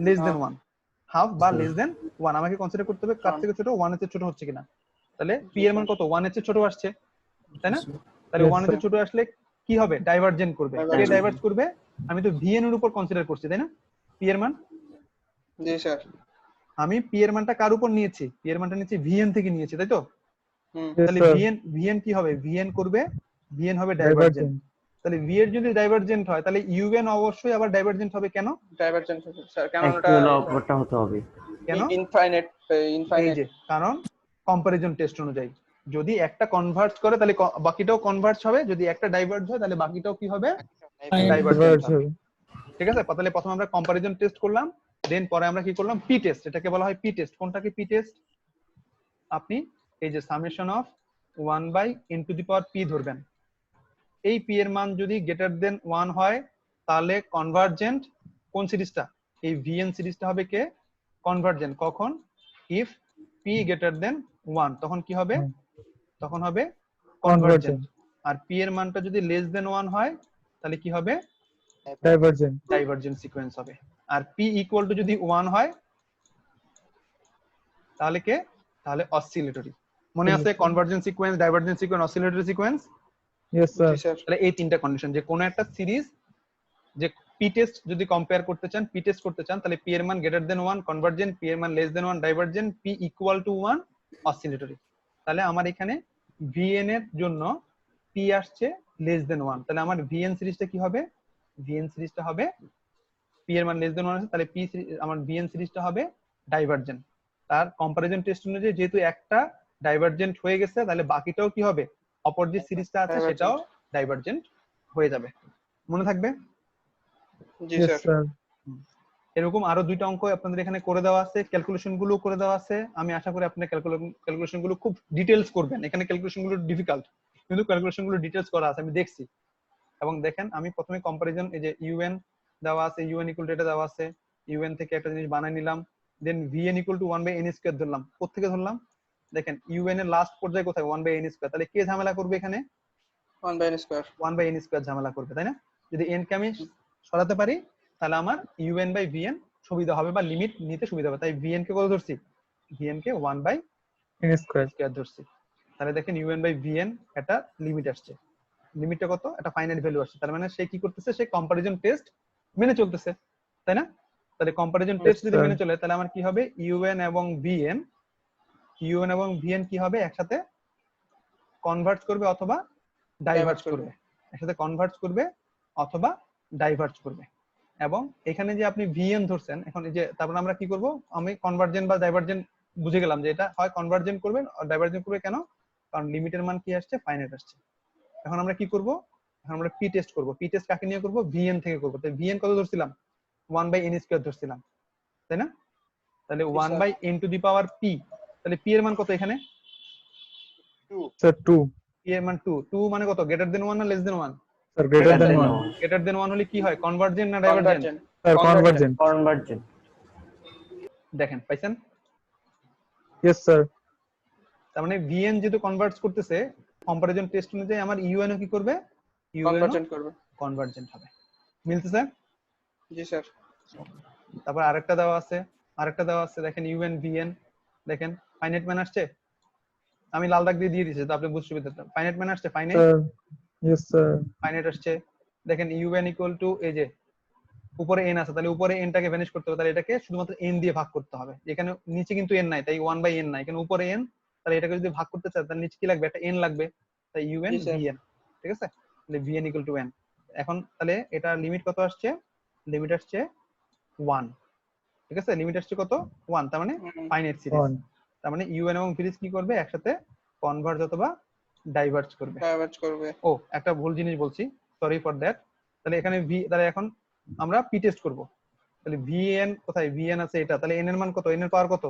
লেস দেন 1, হাফ বা জি। Less than 1। আমাকে কনসিডার করতে হবে কার থেকে ছোট, 1 এর চেয়ে ছোট হচ্ছে কিনা। তাহলে p এর মান কত, 1 এর চেয়ে ছোট আসছে, তাই না? তাহলে Yes, 1 এর চেয়ে ছোট আসলে কি হবে, ডাইভারজেন্ট করবে। কে Divergent. ডাইভার্জ করবে, আমি তো vn এর উপর কনসিডার করছি, তাই না? p এর মান, জি স্যার। আমি p এর মানটা কার উপর নিয়েছি, p এর মানটা নিয়েছি vn থেকে নিয়েছি, তাই তো? হুম। Yes, তাহলে sir. vn কি হবে, vn করবে, vn হবে ডাইভারজেন্ট। তাহলে v এর যদি ডাইভারজেন্ট হয় তাহলে un অবশ্যই আবার ডাইভারজেন্ট হবে, কেন? ডাইভারজেন্ট স্যার, কারণ একটু ওটা হলো অপরটা হতে হবে। কেন? ইনফাইনাইট এই ইনফাইনাইট। যে কারণ কম্পারিজন টেস্ট অনুযায়ী যদি একটা কনভার্জ করে তাহলে বাকিটাও কনভার্জ হবে, যদি একটা ডাইভার্জ হয় তাহলে বাকিটাও কি হবে, ডাইভারজেন্ট হবে, ঠিক আছে? তাহলে প্রথমে আমরা কম্পারিজন টেস্ট করলাম, দেন পরে আমরা কি করলাম, পি টেস্ট। এটাকে বলা হয় পি টেস্ট। কোনটাকে পি টেস্ট, আপনি এই যে সামেশন অফ 1/n⁻p ধরবেন, এই p এর মান যদি গ্রেটার দেন 1 হয় তাহলে কনভার্জেন্ট। কোন সিরিজটা, এই vn সিরিজটা হবে কে, কনভার্জেন্ট। কখন, ইফ p গ্রেটার দেন 1, তখন কি হবে, তখন হবে কনভার্জেন্ট। আর p এর মানটা যদি লেস দেন 1 হয় তাহলে কি হবে, ডাইভারজেন্ট। ডাইভারজেন্ট সিকোয়েন্স হবে। আর p ইকুয়াল টু যদি 1 হয় তাহলে কে, তাহলে অসিলেটরি। মনে আছে convergent sequence, divergent sequence, oscillatory sequence? Yes sir. জি স্যার। তাহলে এই তিনটা কন্ডিশন, যে কোনো একটা সিরিজ যে পি টেস্ট যদি কম্পেয়ার করতে চান, পি টেস্ট করতে চান, তাহলে পি এর মান গ্রেটার দেন 1 কনভার্জেন্ট, পি এর মান less than 1 divergent, P equal to 1 oscillatory. তাহলে আমার এখানে ভিএন এর জন্য পি আসছে লেস দেন 1, তাহলে আমার ভিএন সিরিজটা কি হবে, ভিএন সিরিজটা হবে, পি এর মান লেস দেন 1 আছে তাহলে পি আমার ভিএন সিরিজটা হবে ডাইভারজেন্ট। তার কম্পারিজন টেস্ট অনুযায়ী যেহেতু একটা ডাইভারজেন্ট হয়ে গেছে তাহলে বাকিটাও কি হবে, অপর যে সিরিজটা আছে সেটাও ডাইভারজেন্ট হয়ে যাবে। মনে থাকবে? জি ইয়েস স্যার। স্যার। এরকম আরো দুইটা অঙ্ক আপনাদের এখানে করে দেওয়া আছে, ক্যালকুলেশন গুলো করে দেওয়া আছে। আমি আশা করি আপনি ক্যালকুলেশন গুলো খুব ডিটেইলস করবেন। এখানে ক্যালকুলেশন গুলো ডিফিকাল্ট, কিন্তু ক্যালকুলেশন গুলো ডিটেইলস করা আছে, আমি দেখছি। এবং দেখেন আমি প্রথমে কম্পারিজন, এই যে ইউএন দেওয়া আছে, ইউএন ইকুয়াল টু এটা দেওয়া আছে, ইউএন থেকে একটা জিনিস বানাই নিলাম, দেন ভিএন ইকুয়াল টু 1/n² ধরলাম। কোত্থেকে ধরলাম, দেখেন ইউএন এর লাস্ট পর্যায়ে কোথায়, 1/n²। তাহলে কে ঝামেলা করবে এখানে, 1/n²। 1/n² ঝামেলা করবে, তাই না? যদি n কে আমি সরাতে পারি তাহলে আমার un বাই vn সুবিধা হবে, বা লিমিট নিতে সুবিধা হবে। তাই vn কে কত ধরছি, vn কে 1/n² ধরছি। তাহলে দেখেন un বাই vn একটা লিমিট আসছে, লিমিটটা কত, একটা ফাইনাইট ভ্যালু আসছে। তার মানে সে কি করতেছে, সে কম্পারিজন টেস্ট মেনে চলতেছে, তাই না? তাহলে কম্পারিজন টেস্ট যদি মেনে চলে তাহলে আমার কি হবে, un এবং vn কি হবে, একসাথে কনভার্জ করবে অথবা ডাইভার্জ করবে, একসাথে কনভার্জ করবে অথবা ডাইভার্জ করবে। এবং এখানে যে আপনি vn ধরছেন, এখন এই যে তারপর আমরা কি করব, আমি কনভার্জেন্ট বা ডাইভার্জেন্ট বুঝে গেলাম যে এটা হয় কনভার্জেন্ট করবে আর ডাইভার্জেন্ট করবে। কেন, কারণ লিমিটের মান কি আসছে, ফাইনাইট আসছে। এখন আমরা কি করব, এখন আমরা পি টেস্ট করব। পি টেস্ট কাকে নিয়ে করব, vn থেকে করব। তাই vn কত ধরছিলাম, 1/n² ধরছিলাম, তাই না? তাহলে 1/n⁻p, তাহলে p এর মান কত এখানে, স্যার 2। p এর মান 2। 2 মানে কত, গ্রেটার দেন 1 না less than 1? Sir greater than 1। Greater than 1 হলে কি হয়, কনভার্জেন্ট না ডাইভার্জেন্ট? Sir convergent. কনভার্জেন্ট। দেখেন পাইছেন, ইয়েস স্যার। তার মানে vn যেহেতু কনভার্ট করতেছে কম্পারিজন টেস্ট অনুযায়ী আমার un ও কি করবে, un ও কনভার্জেন্ট করবে। কনভার্জেন্ট হবে। মিলতেছে? জি স্যার। তারপর আরেকটা দেওয়া আছে দেখেন un vn, দেখেন ফাইনাইট ম্যান আসছে, আমি লাল দাগ দিয়ে দিয়েছি তো আপনি বুঝতে সুবিধাটা। ফাইনাইট ম্যান আসছে, finite sir yes sir. Finite আসছে। দেখেন un ইকুয়াল টু এই যে উপরে n আছে, তাহলে উপরে n টাকে ভ্যানিশ করতে হবে, তাহলে এটাকে শুধুমাত্র n দিয়ে ভাগ করতে হবে। এখানে নিচে কিন্তু n নাই, তাই 1/n নাই, এখানে উপরে n, তাহলে এটাকে যদি ভাগ করতে চাই তাহলে নিচে কি লাগবে, একটা n লাগবে, তাই un জি, স্যার। vn। ঠিক আছে, তাহলে vn ইকুয়াল টু n। এখন তাহলে এটা লিমিট কত আসছে, লিমিট আসছে 1। ঠিক আছে, লিমিট আসছে কত, 1, তার মানে ফাইনাইট সিরিজ। তার মানে un এবং সিরিজ কি করবে, একসাথে কনভার্জ অথবা ডাইভার্জ করবে। ডাইভার্জ করবে। ও একটা ভুল জিনিস বলছি, সরি ফর দ্যাট। তাহলে এখানে তাহলে এখন আমরা পি টেস্ট করব। তাহলে vn কোথায়, vn আছে এটা, তাহলে n এর মান কত, n এর পাওয়ার কত,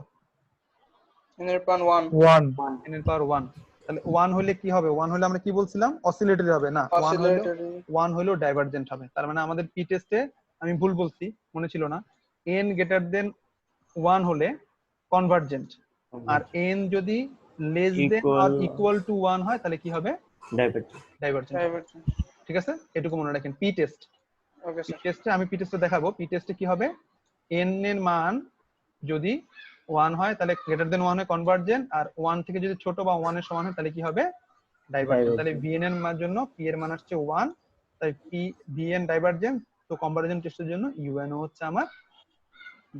n এর পাওয়ার 1। 1 n এর পাওয়ার 1। তাহলে 1 হলে কি হবে, 1 হলে আমরা কি বলছিলাম, অসিলেটরি হবে না, 1 হলো ডাইভার্জেন্ট হবে। তার মানে আমাদের পি টেস্টে আমি ভুল বলছি, মনে ছিল না, n গ্রেটার দেন 1 হলে কনভার্জেন্ট, আর n যদি less than or equal to 1 হয় তাহলে কি হবে, ডাইভার্জেন্ট। ডাইভার্জেন্ট। ঠিক আছে, এটুকু মনে রাখেন। পি টেস্ট, ওকে পি স্যার। টেস্টে আমি পি টেস্টে দেখাবো, পি টেস্টে কি হবে, n এর মান যদি 1 হয় তাহলে গ্রেটার দেন 1 হয় কনভার্জেন্ট, আর 1 থেকে যদি ছোট বা 1 এর সমান হয় তাহলে কি হবে, ডাইভার্জেন্ট। তাহলে vn এর মান জন্য p এর মান আসছে 1, তাই p vn ডাইভার্জেন্ট, তো কম্পারিজন টেস্টের জন্য un হচ্ছে আমার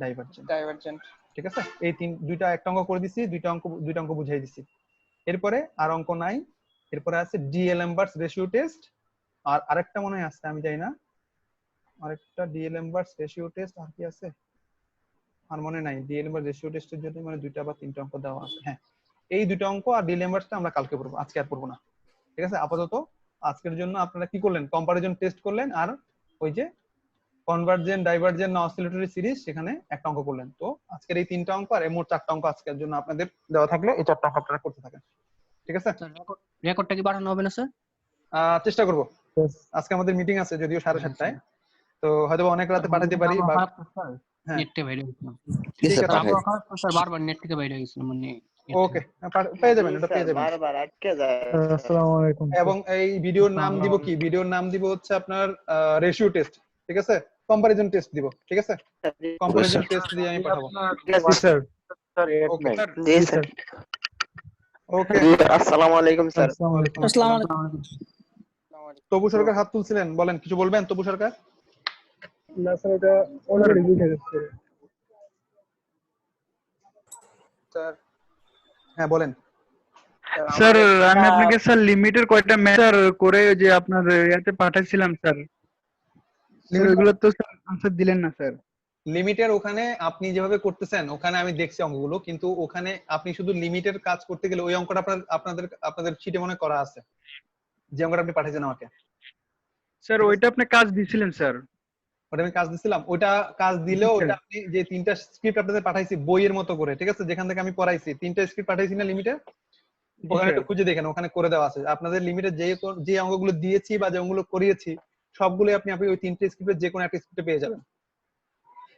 ডাইভার্জেন্ট। ডাইভার্জেন্ট। ঠিক আছে, এই দুইটা একটা অঙ্ক করে দিছি, দুইটা অঙ্ক বুঝাই দিছি। এরপরে আর অঙ্ক নাই, এরপরে আছে ডিএলএমবার্স রেশিও টেস্ট, আর আরেকটা মনে হয় আছে, আমি জানি না, আরেকটা ডিএলএমবার্স রেশিও টেস্ট আর কি আছে আর মনে নাই। ডিএলএমবার্স রেশিও টেস্টের জন্য মানে দুইটা বা তিনটা অঙ্ক দেওয়া আছে। হ্যাঁ, এই দুটো অঙ্ক আর ডিএলএমবার্সটা আমরা কালকে পড়বো, আজকে আর পড়বো না। ঠিক আছে, আপাতত আজকের জন্য আপনারা কি করলেন, কম্পারিজন টেস্ট করলেন, আর ওই যে কনভার্জেন্ট, ডাইভার্জেন্ট না অসিলেটরি সিরিজ, সেখানে একটা অঙ্ক করলেন। তো আজকের এই তিনটা অঙ্ক আর মোট 4টা অঙ্ক আজকের জন্য আপনাদের দেওয়া থাকলো, এই 4টা অঙ্ক আপনারা করতে থাকেন। ঠিক আছে, রেকর্ডটা কি পাঠানো হবে না স্যার? চেষ্টা করব। আজকে আমাদের মিটিং আছে যদিও 7:30টায়, তো হয়তো অনেক রাতে পাঠাতে পারি বা হ্যাঁ নেট থেকে বাইরে গেছিলাম ঠিক আছে, স্যার, বারবার নেট থেকে বাইরে গেছিলাম, মানে ওকে পেয়ে যাবেন, এটা পেয়ে যাবেন। বারবার আটকে যায়। আসসালামু আলাইকুম। এবং এই ভিডিওর নাম দিব কি, ভিডিওর নাম দিব হচ্ছে আপনার রেশিও টেস্ট। ঠিক আছে, কম্পারিজন টেস্ট দিব। ঠিক আছে, কম্পারিজন টেস্ট দিয়ে আমি পাঠাবো। জি স্যার। ওকে জি স্যার। ওকে, আসসালামু আলাইকুম স্যার। আসসালামু আলাইকুম। আসসালামু আলাইকুম। তবু সরকার হাত তুলছিলেন, বলেন, কিছু বলবেন তবু সরকার? না স্যার, এটা অলরেডি বুঝে গেছে। স্যার হ্যাঁ বলেন। স্যার আমি আপনাকে স্যার লিমিটের কয়টা ম্যাটার করে যে আপনার ইয়াতে পাঠাইছিলাম স্যার, এগুলো তো স্যার আনসার দিলেন না স্যার। লিমিটের ওখানে আপনি যেভাবে করতেছেন ওখানে আমি দেখছি অঙ্কগুলো, কিন্তু ওখানে আপনি শুধু লিমিটের কাজ করতে গেলে ওই অঙ্কটা আপনাদের শীটে মনে করা আছে, যে অঙ্কটা আপনি পাঠিয়েছেন আমাকে। স্যার ওইটা আপনি কাজ দিছিলেন স্যার। ওটা আমি কাজ দিছিলাম, ওটা কাজ দিলেও ওটা আপনি যে 3টা স্ক্রিপ্ট আপনাদের পাঠাইছি বইয়ের মতো করে, ঠিক আছে, যেখান থেকে আমি পড়াইছি 3টা স্ক্রিপ্ট পাঠাইছি না লিমিটে, ওখানে একটু খুঁজে দেখেন, ওখানে করে দেওয়া আছে। আপনাদের লিমিটে যে অঙ্কগুলো দিয়েছি বা যে অঙ্কগুলো করিয়েছি সবগুলোই আপনি ওই 3টে স্ক্রিপ্টের যে কোনো একটা স্ক্রিপ্টে পেয়ে যাবেন।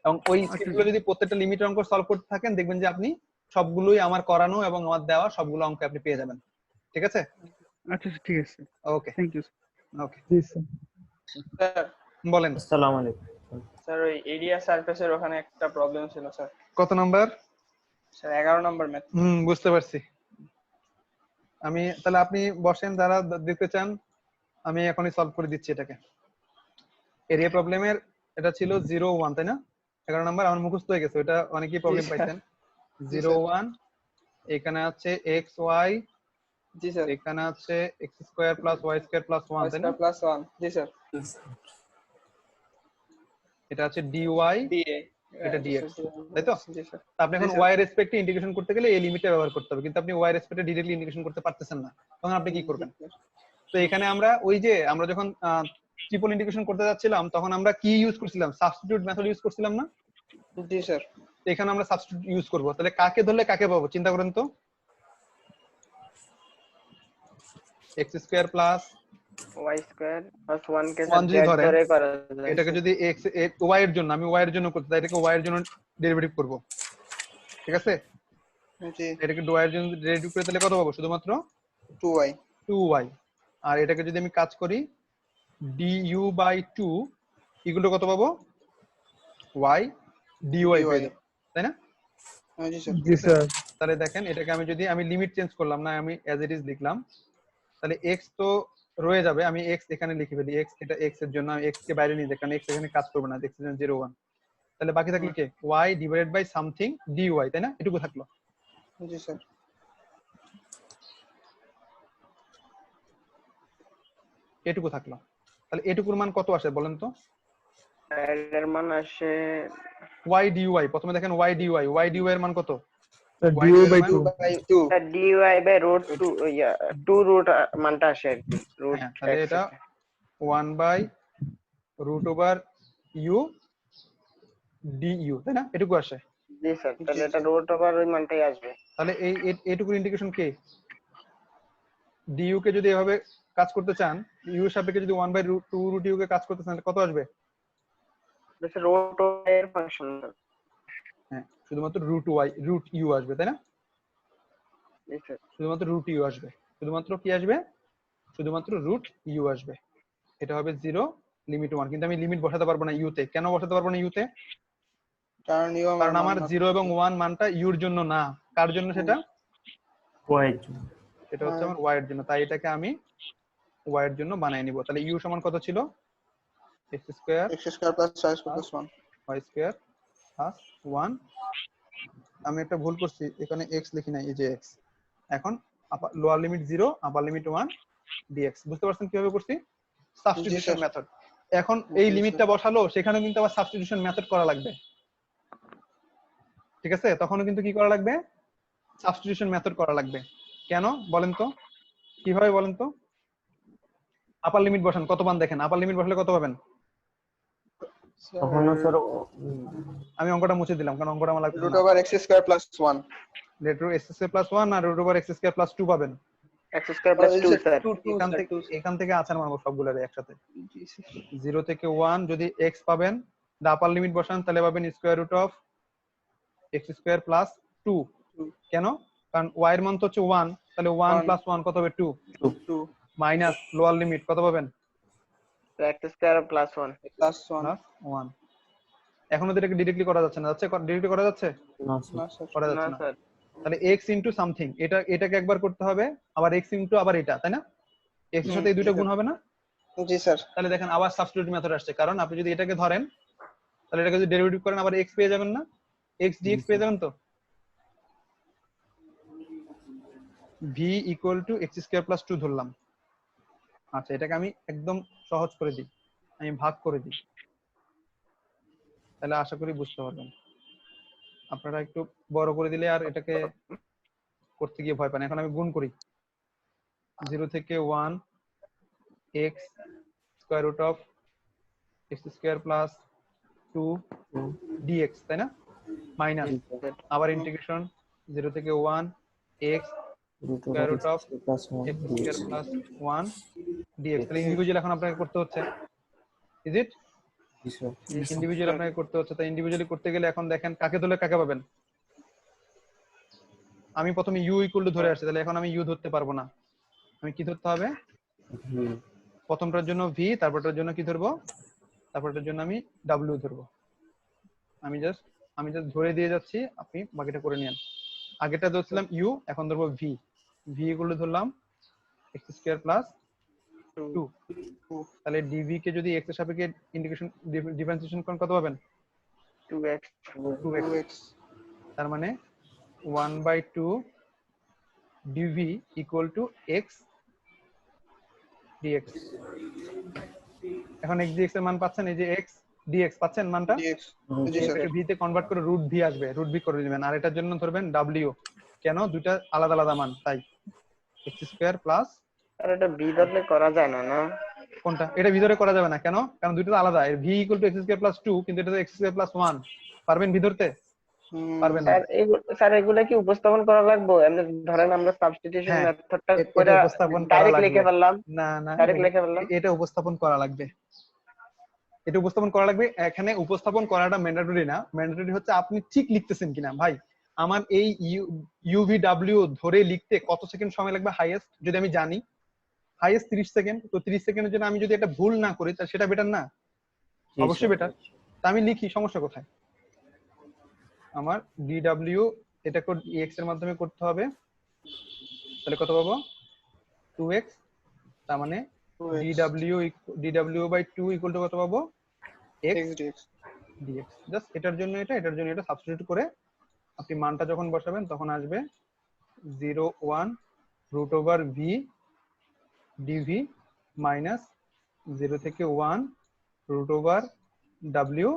এবং ওই স্ক্রিপ্টগুলো যদি প্রত্যেকটা লিমিটের অঙ্ক সলভ করতে থাকেন দেখবেন যে আপনি সবগুলোই আমার করানো এবং আমার দেওয়া সবগুলো অঙ্ক আপনি পেয়ে যাবেন। ঠিক আছে, আচ্ছা ঠিক আছে, ওকে থ্যাংক ইউ। ওকে, জি স্যার। স্যার বলেন। আসসালামু আলাইকুম। স্যার ওই এরিয়া সারফেসের ওখানে একটা প্রবলেম ছিল স্যার। কত নাম্বার? স্যার 11 নম্বর ম্যাথ। বুঝতে পারছি। আমি তাহলে আপনি বসেন, যারা দেখতে চান আমি এখনই সলভ করে দিচ্ছি এটাকে। এরিয়া প্রবলেমের এটা ছিল 0 1, তাই না? 11 নাম্বার আমার মুখস্থ হয়ে গেছে, ওটা অনেকেই প্রবলেম পাইছেন। 0 1, এখানে আছে x y, জি স্যার। এখানে আছে x² + y² + 1, তাই না? প্লাস 1। জি স্যার। এটা আছে dy, ডিএ এটা dx, তাই তো? জি স্যার। আপনি এখন y এর রেসপেক্টে ইন্টিগ্রেশন করতে গেলে এই লিমিটটা ব্যবহার করতে হবে, কিন্তু আপনি y এর রেসপেক্টে ডাইরেক্টলি ইন্টিগ্রেশন করতে পারতেছেন না, তখন আপনি কি করবেন? তো এখানে আমরা ওই যে আমরা যখন ট্রিপল ইন্টিগ্রেশন করতে যাচ্ছিলাম তখন আমরা কি ইউজ করছিলাম, সাবস্টিটিউট মেথড ইউজ করছিলাম না? জি স্যার। তো এখানে আমরা সাবস্টিটিউট ইউজ করব। তাহলে কাকে ধরলে কাকে পাবো চিন্তা করেন তো। x² y স্কয়ার প্লাস 1 কে 1 যদি ধরেন, ধরে করা যায়। এটাকে যদি x y এর জন্য, আমি y এর জন্য করতে চাই, এটাকে y এর জন্য ডেরিভেটিভ করব। ঠিক আছে, জি এটাকে ডুয়াইয়ের জন্য রেডি করে তাহলে কত পাবো? শুধুমাত্র 2y 2y। আর এটাকে যদি আমি কাজ করি du/2 ইকুয়াল টু কত পাবো? y dy পেয়ে যাবো, তাই না? জি স্যার জি স্যার। তাহলে দেখেন এটাকে আমি যদি আমি লিমিট চেঞ্জ করলাম না, আমি অ্যাজ ইট ইজ লিখলাম, তাহলে x তো রয়ে যাবে। আমি x এখানে লিখে ফেলি, x এটা x এর জন্য আমি x কে বাইরে নিয়ে যাই কারণ x এখানে কাজ করবে না, x এর জন্য 0 1। তাহলে বাকি থাকলো কি y divided by something dy, তাই না? এটুকু থাকলো। জি স্যার এটুকু থাকলো। তাহলে এটুকুর মান কত আসে বলেন তো? এর মান আসে y dy, প্রথমে দেখেন y dy এর মান কত? স্যার y dy এর মান 2/2। 2 dy by root 2 yeah 2 root মানটা আসে আর কি রুট হ্যাঁ, তাহলে এটা 1/√u du, তাই না? এটুকু আসে। জি স্যার তাহলে এটা রুট ওভার ওই মানটাই আসবে। তাহলে এইটুকুর ইন্টিগ্রেশন কি? du কে যদি এভাবে কাজ করতে চান, u এর সাপেক্ষে যদি 1/√2 কে কাজ করতে চান কত আসবে? এটা রুট এর ফাংশন। হ্যাঁ, শুধুমাত্র √u আসবে, তাই না? জি স্যার শুধুমাত্র √u আসবে। শুধুমাত্র কি আসবে? শুধুমাত্র √u আসবে। এটা হবে 0 লিমিট 1। কিন্তু আমি লিমিট বসাতে পারবো না u তে। কেন বসাতে পারবো না u তে? কারণ আমার 0 এবং 1 মানটা u এর জন্য না। কার জন্য সেটা? y এর জন্য। এটা হচ্ছে আমার y এর জন্য। তাই এটাকে আমি y এর জন্য বানিয়ে নিব। তাহলে u সমান কত ছিল? x square x square plus y square plus 1 y square plus 1। আমি একটা ভুল করছি, এখানে x লিখি নাই, এই যে x। এখন লোয়ার লিমিট 0, আপার লিমিট 1 dx। বুঝতে পারছেন কিভাবে করছি? Substitution method. এখন এই লিমিটটা বসালো, সেখানে কিন্তু আবার সাবস্টিটিউশন মেথড করা লাগবে, ঠিক আছে? তখনও কিন্তু কি করা লাগবে? সাবস্টিটিউশন মেথড করা লাগবে। কেন বলেন তো? কিভাবে বলেন তো? আপার লিমিট বসান, কত পান দেখেন। আপার লিমিট বসালে কত পাবেন? তখন স্যার আমি অঙ্কটা মুছে দিলাম কারণ অঙ্কটা আমার লাগবে root over x square plus 1 √x² + 1 আর √x² + 2 পাবেন। x স্কয়ার প্লাস 2 স্যার এখান থেকে আছাড় মারবো সবগুলোরে একসাথে। 0 থেকে 1 যদি x পাবেন, আপার লিমিট বসান তাহলে পাবেন x² + 2। কেন? কারণ y এর মান তো হচ্ছে 1, তাহলে 1 + 1 কত হবে? 2 মাইনাস লোয়ার লিমিট কত পাবেন? x square plus 1 plus 1। এখন এটাকে ডিরেক্টলি করা যাচ্ছে না, ডিরেক্টলি করা যাচ্ছে? না স্যার। না স্যার করা না যাচ্ছে না। স্যার তাহলে x ইনটু সামথিং, এটাকে একবার করতে হবে, আবার x ইনটু আবার এটা, তাই না? x এর সাথে এই দুইটা গুণ হবে না? জি স্যার তাহলে দেখেন আবার সাবস্টিটিউট মেথড আসছে, কারণ আপনি যদি এটাকে ধরেন তাহলে এটাকে যদি ডেরিভেটিভ করেন আবার x পেয়ে যাবেন না? x dx পেয়ে যাবেন তো? v = x² + 2 ধরলাম। আচ্ছা, এটাকে আমি একদম সহজ করে দিই, আমি ভাগ করে দিই, তাহলে আশা করি বুঝতে পারবেন। আপনারা একটু বড় করে দিলে আর এটাকে করতে গিয়ে ভয় পান। এখন আমি গুণ করি, 0 থেকে 1 x √x² + 2 dx, তাই না? মাইনাস আবার ইন্টিগ্রেশন 0 থেকে 1 x √x² + 1 dx। তাহলে ইন্ডিভিজুয়াল এখন আপনাকে করতে হচ্ছে, is it? G sir. Individual আপনাকে করতে হচ্ছে। তাই ইন্ডিভিজুয়ালি করতে গেলে এখন দেখেন কাকে ধরলে কাকে পাবেন। আমি প্রথমে u = ধরে আসছি, তাহলে এখন আমি u ধরতে পারবো না। আমি কি ধরতে হবে? প্রথমটার জন্য v, তারপরটার জন্য কি ধরবো? তারপরটার জন্য আমি w ধরবো। আমি জাস্ট ধরে দিয়ে যাচ্ছি, আপনি বাকিটা করে নিন। আগেটা ধরছিলাম u, এখন ধরবো v। v = ধরলাম x² + 2। তাহলে dv কে যদি x এর সাপেক্ষে ইন্টিগ্রেশন ডিফারেন্সিয়েশন করেন কত পাবেন? 2x 2x। তার মানে 1/2 dv = x dx। এখন x dx এর মান পাচ্ছেন, এই যে x dx পাচ্ছেন মানটা? dx জি স্যার এটাকে v তে কনভার্ট করে √v আসবে, √v করে দিবেন। আর এটার জন্য ধরবেন w। কেন? দুইটা আলাদা আলাদা মান, তাই x² প্লাস আর এটা b ধরলে করা যায় না না কোনটা? এটা ভিতরে করা যাবে না, কেন? কারণ দুইটা তো আলাদা। v = x² + 2, কিন্তু এটা তো x² + 1। পারবেন v ধরতে? পারবেন না। স্যার এগুলা কি উপস্থাপন করা লাগবে? এমনি ধরেন আমরা সাবস্টিটিউশন হ্যাঁ, মেথডটা এটা করে উপস্থাপন করা ডাইরেক্ট লাগবে। লিখে ফেললাম না না, ডাইরেক্ট লিখে ফেললাম এটা উপস্থাপন করা লাগবে। এটা উপস্থাপন করা লাগবে। এখানে উপস্থাপন করাটা ম্যান্ডেটরি না, ম্যান্ডেটরি হচ্ছে আপনি ঠিক লিখতেছেন কিনা। ভাই আমার এই ইউভিডব্লিউ ধরে লিখতে কত সেকেন্ড সময় লাগবে হাইয়েস্ট, যদি আমি জানি হাইয়েস্ট 30 সেকেন্ড, তো 30 সেকেন্ডের জন্য আমি যদি এটা ভুল না করি তাহলে সেটা বেটার না? অবশ্যই বেটার। তা আমি লিখি, সমস্যা কোথায়? আমার ডিডব্লিউ এটা কোড এক্স এর মাধ্যমে করতে হবে, তাহলে কত পাবো? 2x, তার মানে ডিডব্লিউ বাই 2 ইকুয়াল টু কত পাবো? x dx dx। জাস্ট এটার জন্য এটা, এটার জন্য এটা সাবস্টিটিউট করে আপনি মানটা যখন বসাবেন তখন আসবে 0 1 root over v d v minus 0 থেকে 1 রুট ওভার ডাব্লিউ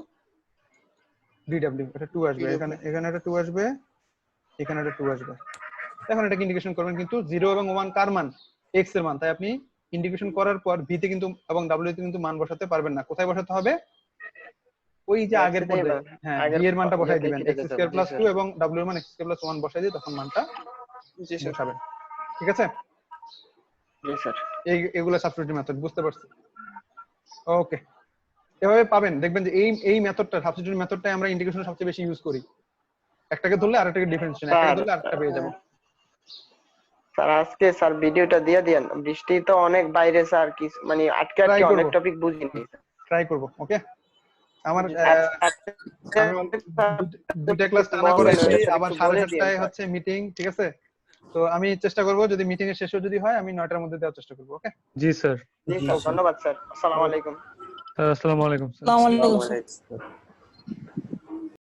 ডিডব্লিউ। এটা 2 আসবে, এখানে এটা 2 আসবে, এখানে এটা 2 আসবে। এখন এটাকে ইন্ডিকেশন করবেন, কিন্তু 0 এবং 1 কার মান? x এর মান। তাই আপনি ইন্ডিকেশন করার পর v তে কিন্তু এবং w তে কিন্তু মান বসাতে পারবেন না। কোথায় বসাতে হবে? ওই যে আগের পদে, হ্যাঁ v এর মানটা বসাই দিবেন, x² + 2 এবং w এর মান x² + 1 বসাই দিয়ে তখন মানটা বসাবেন। ঠিক আছে? জি স্যার। এগুলো সাবস্টিটিউশন মেথড, বুঝতে পারছি? ওকে, এভাবে পাবেন। দেখবেন যে এই মেথডটা, সাবস্টিটিউশন মেথডটাই আমরা ইন্টিগ্রেশনে সবচেয়ে বেশি ইউজ করি। একটাকে ধরলে আরেকটাকে ডিফারেন্সিয়েশন, একটাকে ধরলে আরেকটা পেয়ে যাব। স্যার আজকে স্যার ভিডিওটা দিয়ে দেন, বৃষ্টি তো অনেক বাইরে স্যার, কি মানে আটকে অনেক টপিক বুঝিনি। ট্রাই করব। ওকে, আমার দুটা ক্লাস টানা করেছি, আবার 7:30টায় হচ্ছে মিটিং। ঠিক আছে, তো আমি চেষ্টা করব যদি মিটিং এর শেষে যদি হয় আমি 9টার মধ্যে দেওয়ার চেষ্টা করব। ওকে জি স্যার। জি স্যার, ধন্যবাদ স্যার। আসসালামু আলাইকুম। আসসালামু আলাইকুম স্যার। আসসালামু আলাইকুম স্যার।